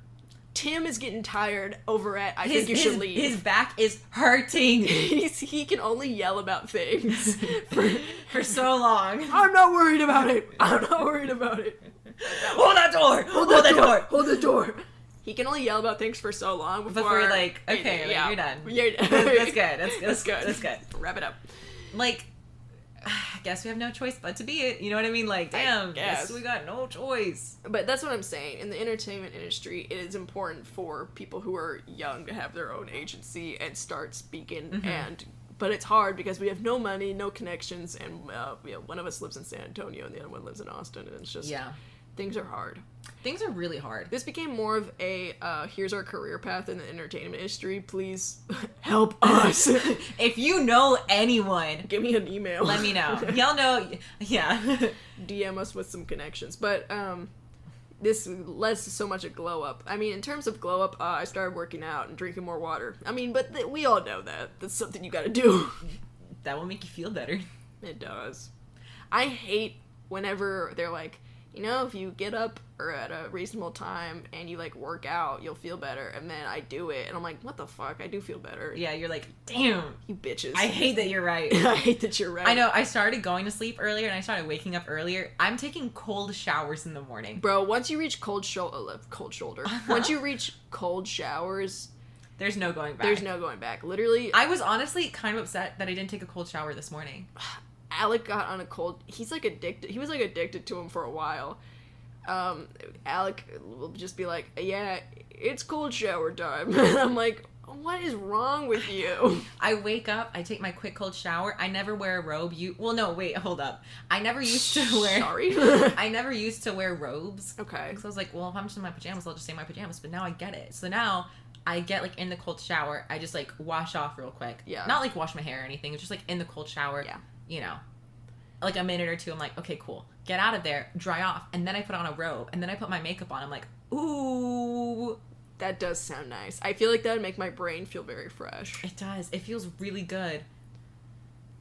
Tim is getting tired over at I Think You Should Leave. His back is hurting. He can only yell about things for so long. I'm not worried about it. Hold that door. Hold the door. He can only yell about things for so long before you're like, okay, you're done. That's good. Wrap it up. Like, I guess we have no choice but to be it. You know what I mean? Like, damn, guess we got no choice. But that's what I'm saying. In the entertainment industry, it is important for people who are young to have their own agency and start speaking. Mm-hmm. But it's hard because we have no money, no connections, and one of us lives in San Antonio and the other one lives in Austin, and it's just things are hard. Things are really hard. This became more of a, here's our career path in the entertainment industry. Please help us. If you know anyone, give me an email. Let me know. Y'all know, yeah. DM us with some connections. But this led to so much a glow up. I mean, in terms of glow up, I started working out and drinking more water. I mean, but we all know that. That's something you gotta do. That will make you feel better. It does. I hate whenever they're like, you know, if you get up or at a reasonable time and you, like, work out, you'll feel better. And then I do it, and I'm like, what the fuck? I do feel better. Yeah, you're like, damn. You bitches. I hate that you're right. I hate that you're right. I know. I started going to sleep earlier, and I started waking up earlier. I'm taking cold showers in the morning. Bro, once you reach cold shoulder. Once you reach cold showers... There's no going back. There's no going back. Literally... I was honestly kind of upset that I didn't take a cold shower this morning. Alec got on a cold... He's, like, addicted. He was, like, addicted to him for a while. Alec will just be like, yeah, it's cold shower time. And I'm like, what is wrong with you? I wake up, I take my quick cold shower. I never wear a robe. Well, no, wait, hold up. I never used to wear... Sorry? I never used to wear robes. Okay. Because I was like, well, if I'm just in my pajamas, I'll just stay in my pajamas. But now I get it. So now... I get, like, in the cold shower, I just, like, wash off real quick. Yeah. Not, like, wash my hair or anything. It's just, like, in the cold shower. Yeah. You know. Like, a minute or two, I'm like, okay, cool. Get out of there, dry off, and then I put on a robe, and then I put my makeup on. I'm like, ooh. That does sound nice. I feel like that would make my brain feel very fresh. It does. It feels really good.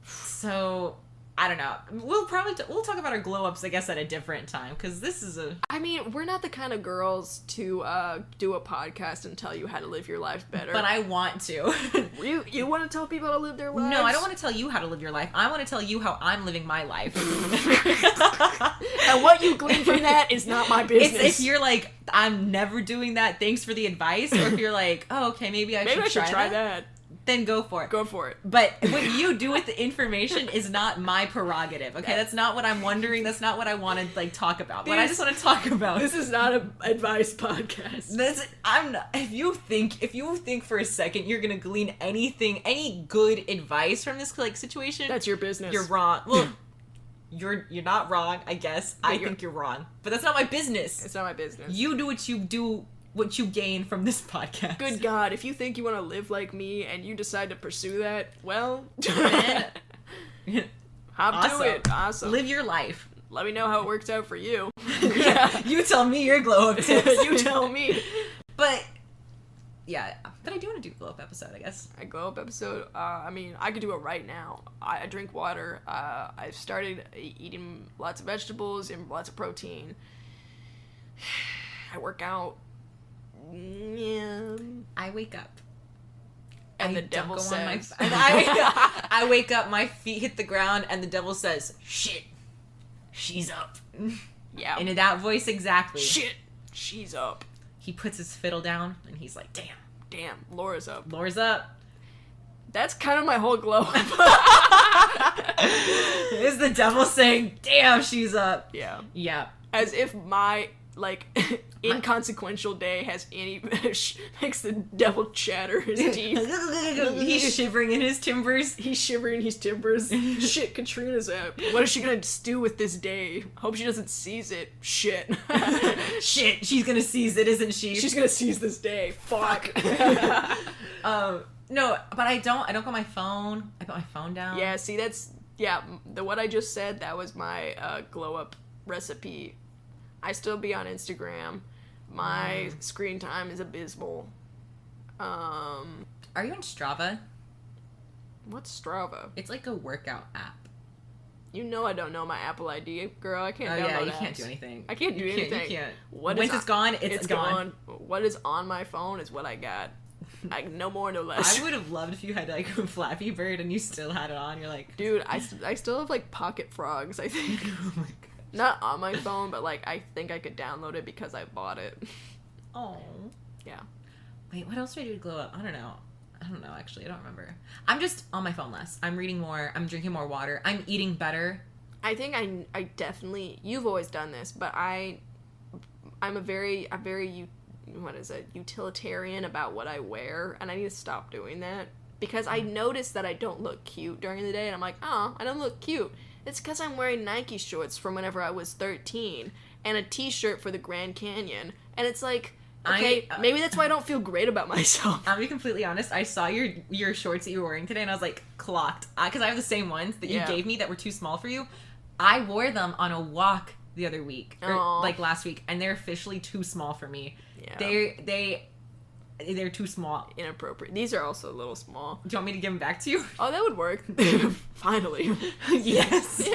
So, I don't know. We'll probably we'll talk about our glow ups, I guess, at a different time, because this is a. I mean, we're not the kind of girls to do a podcast and tell you how to live your life better. But I want to. You want to tell people how to live their lives? No, I don't want to tell you how to live your life. I want to tell you how I'm living my life. And what you glean from that is not my business. If you're like, I'm never doing that, thanks for the advice, or if you're like, oh, okay, maybe I should try that. Then go for it. Go for it. But what you do with the information is not my prerogative, okay? That's not what I'm wondering. That's not what I want to, like, talk about. What I just want to talk about. This is not an advice podcast. If you think for a second you're going to glean any good advice from this, like, situation. That's your business. You're wrong. Well, you're not wrong, I guess. I think you're wrong. But that's not my business. It's not my business. You do what you gain from this podcast. Good God, if you think you want to live like me and you decide to pursue that, well, hop to it. Awesome. Live your life. Let me know how it works out for you. Yeah, you tell me your glow up tips. You tell me. But yeah, but I do want to do a glow up episode, I guess. A glow up episode? I mean, I could do it right now. I drink water. I've started eating lots of vegetables and lots of protein. I work out. Yeah. I wake up. And the devil says... I wake up, my feet hit the ground, and the devil says, shit, she's up. Yeah. And in that voice exactly. Shit, she's up. He puts his fiddle down, and he's like, Damn, Laura's up. Laura's up. That's kind of my whole glow up. Is the devil saying, damn, she's up. Yeah. Yeah. As if my, like, inconsequential day has any... makes the devil chatter his teeth. He's shivering in his timbers. Shit, Katrina's up. What is she gonna do with this day? Hope she doesn't seize it. Shit. Shit, she's gonna seize it, isn't she? She's gonna seize this day. Fuck. No, but I don't go on my phone. I put my phone down. Yeah, see, that's... Yeah, what I just said, that was my glow-up recipe. I still be on Instagram. My screen time is abysmal. Are you on Strava? What's Strava? It's like a workout app. You know I don't know my Apple ID, girl. I can't download yeah, you apps. can't do anything. I can't do anything. You can't. Once it's gone, it's gone. What is on my phone is what I got. No more, no less. I would have loved if you had like a Flappy Bird and you still had it on. You're like... Dude, I still have like Pocket Frogs, I think. Oh my god. Not on my phone, but like I think I could download it because I bought it. Oh. Yeah. Wait, what else do I do to glow up? I don't know, actually. I don't remember. I'm just on my phone less. I'm reading more. I'm drinking more water. I'm eating better. I think I definitely... You've always done this, but I'm a very utilitarian about what I wear, and I need to stop doing that. Because I notice that I don't look cute during the day, and I'm like, oh, I don't look cute. It's because I'm wearing Nike shorts from whenever I was 13, and a t-shirt for the Grand Canyon, and it's like... Okay, maybe that's why I don't feel great about myself. I'll be completely honest. I saw your shorts that you were wearing today, and I was like, clocked. Because I have the same ones that you gave me that were too small for you. I wore them on a walk the other week, or like last week, and they're officially too small for me. Yeah. They're too small. Inappropriate. These are also a little small. Do you want me to give them back to you? Oh, that would work. Finally. Yes.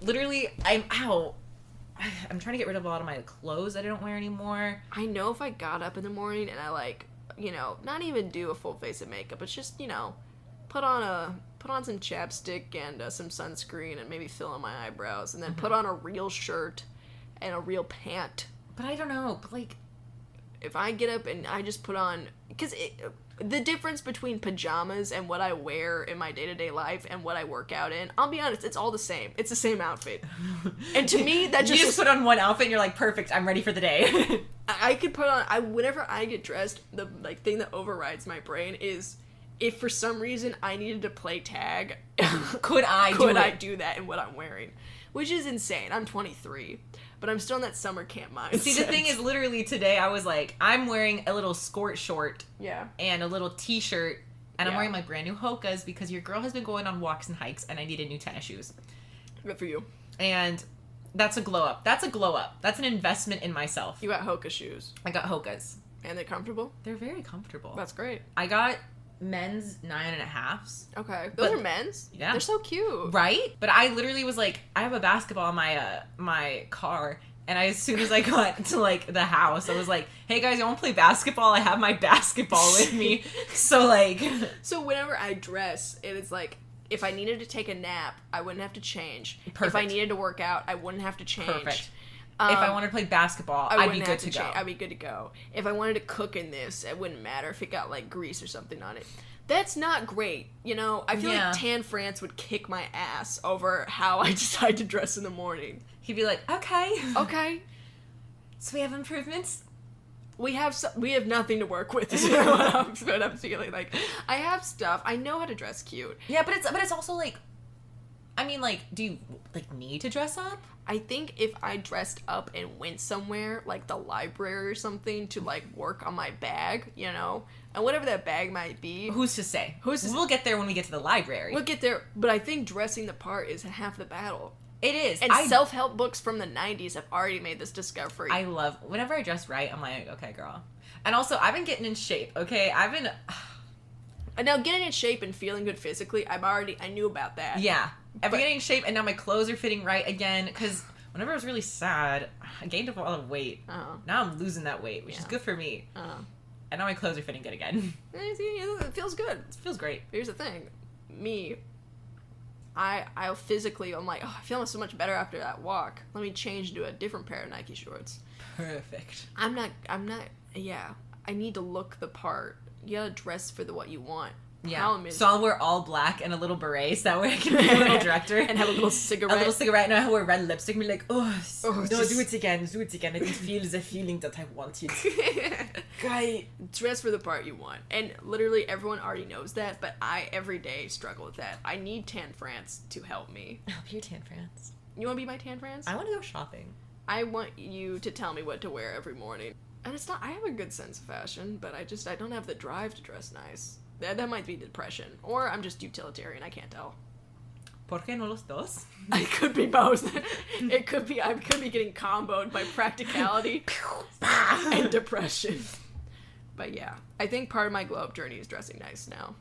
Literally, I'm trying to get rid of a lot of my clothes that I don't wear anymore. I know if I got up in the morning and I like, not even do a full face of makeup, but just, put on some chapstick and some sunscreen and maybe fill in my eyebrows, and then put on a real shirt and a real pant. But I don't know, but like... If I get up and I just put on... Because the difference between pajamas and what I wear in my day-to-day life and what I work out in, I'll be honest, it's all the same. It's the same outfit. And to me, that just... You just put on one outfit and you're like, perfect, I'm ready for the day. I could put on... Whenever I get dressed, the thing that overrides my brain is... If for some reason I needed to play tag... Could I do that in what I'm wearing? Which is insane. I'm 23. But I'm still in that summer camp mindset. See, the thing is, literally today, I was like, I'm wearing a little skirt short. Yeah. And a little t-shirt. And I'm wearing my brand new Hokas because your girl has been going on walks and hikes, and I needed new tennis shoes. Good for you. And that's a glow up. That's an investment in myself. You got Hoka shoes. I got Hokas. And they're comfortable? They're very comfortable. That's great. I got men's 9.5s. Okay. Those are men's? Yeah. They're so cute. Right? But I literally was like, I have a basketball in my car. And as soon as I got to, like, the house, I was like, hey, guys, you want to play basketball? I have my basketball with me. So, like... So, whenever I dress, it is like, if I needed to take a nap, I wouldn't have to change. Perfect. If I needed to work out, I wouldn't have to change. Perfect. If I wanted to play basketball, I'd be good to go. I'd be good to go. If I wanted to cook in this, it wouldn't matter if it got, like, grease or something on it. That's not great, you know? I feel like Tan France would kick my ass over how I decide to dress in the morning. He'd be like, okay. Okay. So we have improvements? We have nothing to work with, is what I'm feeling like. I have stuff. I know how to dress cute. Yeah, but it's also, like... I mean, like, do you, like, need to dress up? I think if I dressed up and went somewhere, like the library or something, to, like, work on my bag, you know, and whatever that bag might be. Who's to say? We'll get there when we get to the library. We'll get there, but I think dressing the part is half the battle. It is. And self-help books from the 90s have already made this discovery. I love, whenever I dress right, I'm like, okay, girl. And also, I've been getting in shape, okay? And now, getting in shape and feeling good physically, I knew about that. Yeah. I've been getting in shape, and now my clothes are fitting right again, because whenever I was really sad, I gained a lot of weight. Uh-huh. Now I'm losing that weight, which is good for me. Uh-huh. And now my clothes are fitting good again. It feels good. It feels great. Here's the thing. I physically, I'm like, oh, I feel so much better after that walk. Let me change into a different pair of Nike shorts. Perfect. I'm not, yeah. I need to look the part. You gotta dress for what you want. Yeah. So I'll wear all black and a little beret, so that way I can be a little director. And have a little cigarette. And I wear red lipstick and be like, do it again. I didn't feel the feeling that I wanted. Guy, dress for the part you want. And literally everyone already knows that, but I, every day, struggle with that. I need Tan France to help me. I'll be your Tan France. You want to be my Tan France? I want to go shopping. I want you to tell me what to wear every morning. And it's not, I have a good sense of fashion, but I don't have the drive to dress nice. That might be depression. Or I'm just utilitarian, I can't tell. ¿Por qué no los dos? I could be both. I could be getting comboed by practicality and depression. But yeah, I think part of my glow up journey is dressing nice now.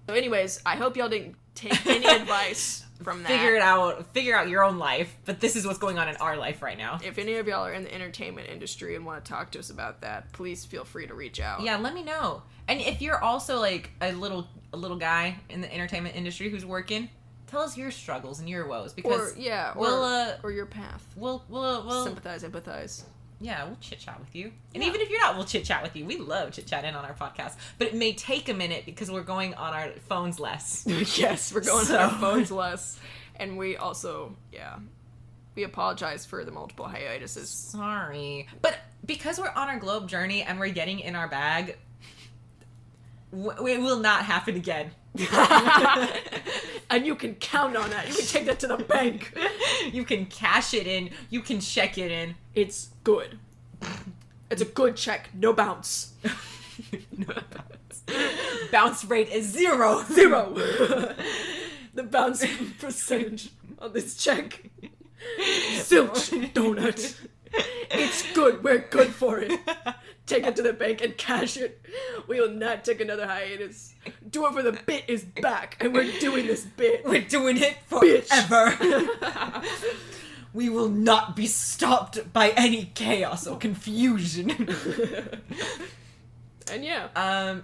So anyways, I hope y'all didn't take any advice from that. Figure out your own life, but this is what's going on in our life right now. If any of y'all are in the entertainment industry and want to talk to us about that, please feel free to reach out. Yeah, let me know. And if you're also like a little guy in the entertainment industry who's working, tell us your struggles and your woes, because or your path. We'll sympathize, empathize. Yeah, we'll chit-chat with you. And even if you're not, we'll chit-chat with you. We love chit-chatting on our podcast. But it may take a minute because we're going on our phones less. Yes, we're going on our phones less. And we also, we apologize for the multiple hiatuses. Sorry. But because we're on our globe journey and we're getting in our bag, it will not happen again. And you can count on that. You can take that to the bank. You can cash it in. You can check it in. It's good. It's a good check. No bounce. No bounce. Bounce rate is 0. The bounce percentage on this check. Zilch donut. It's good. We're good for it. Take it to the bank and cash it. We will not take another hiatus. Do it for the bit is back, and we're doing this bit. We're doing it forever. We will not be stopped by any chaos or confusion. And yeah.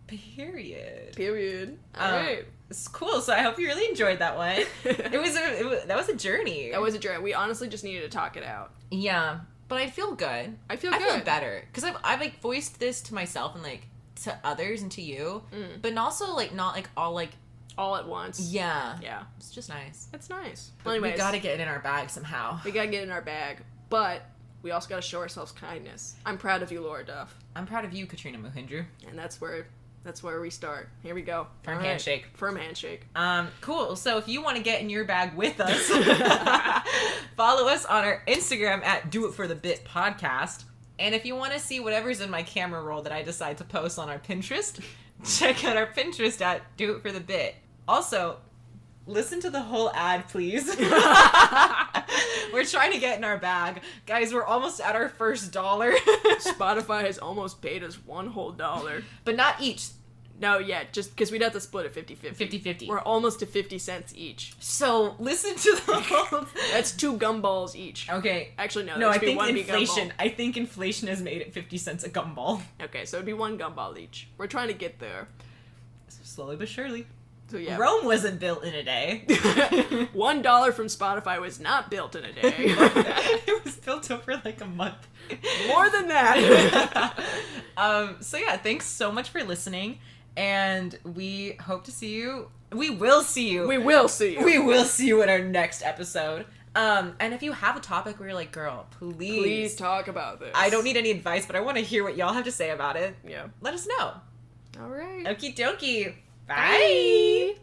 Period. All right. It's cool. So I hope you really enjoyed that one. That was a journey. That was a journey. We honestly just needed to talk it out. Yeah. But I feel good. I feel better. Because I've like voiced this to myself and like to others and to you. But also like not like all at once. Yeah. Yeah. It's just nice. It's nice. Well, anyways, we gotta get it in our bag somehow. We gotta get it in our bag. But we also gotta show ourselves kindness. I'm proud of you, Laura Duff. I'm proud of you, Katrina Mohindru. And that's where we start. Here we go. Firm handshake. Firm handshake. Cool. So if you want to get in your bag with us, follow us on our Instagram at Do It For The Bit Podcast. And if you want to see whatever's in my camera roll that I decide to post on our Pinterest, check out our Pinterest at Do It For The Bit. Also, listen to the whole ad, please. We're trying to get in our bag. Guys, we're almost at our first $1. Spotify has almost paid us $1 whole. But not each. No, yeah, just because we'd have to split it 50-50. 50-50. We're almost to 50 cents each. So, listen to the whole... That's 2 gumballs each. Okay. Actually, no. No, I think inflation. I think inflation has made it 50 cents a gumball. Okay, so it'd be 1 gumball each. We're trying to get there. Slowly but surely. So yeah. Rome wasn't built in a day. $1 from Spotify was not built in a day. It was built over like a month. More than that. So yeah, thanks so much for listening, and we hope to see you. We will see you. We will see you. We will see you in our next episode. And if you have a topic where you're like, girl, please talk about this. I don't need any advice, but I want to hear what y'all have to say about it. Yeah. Let us know. All right. Okie dokie. Bye.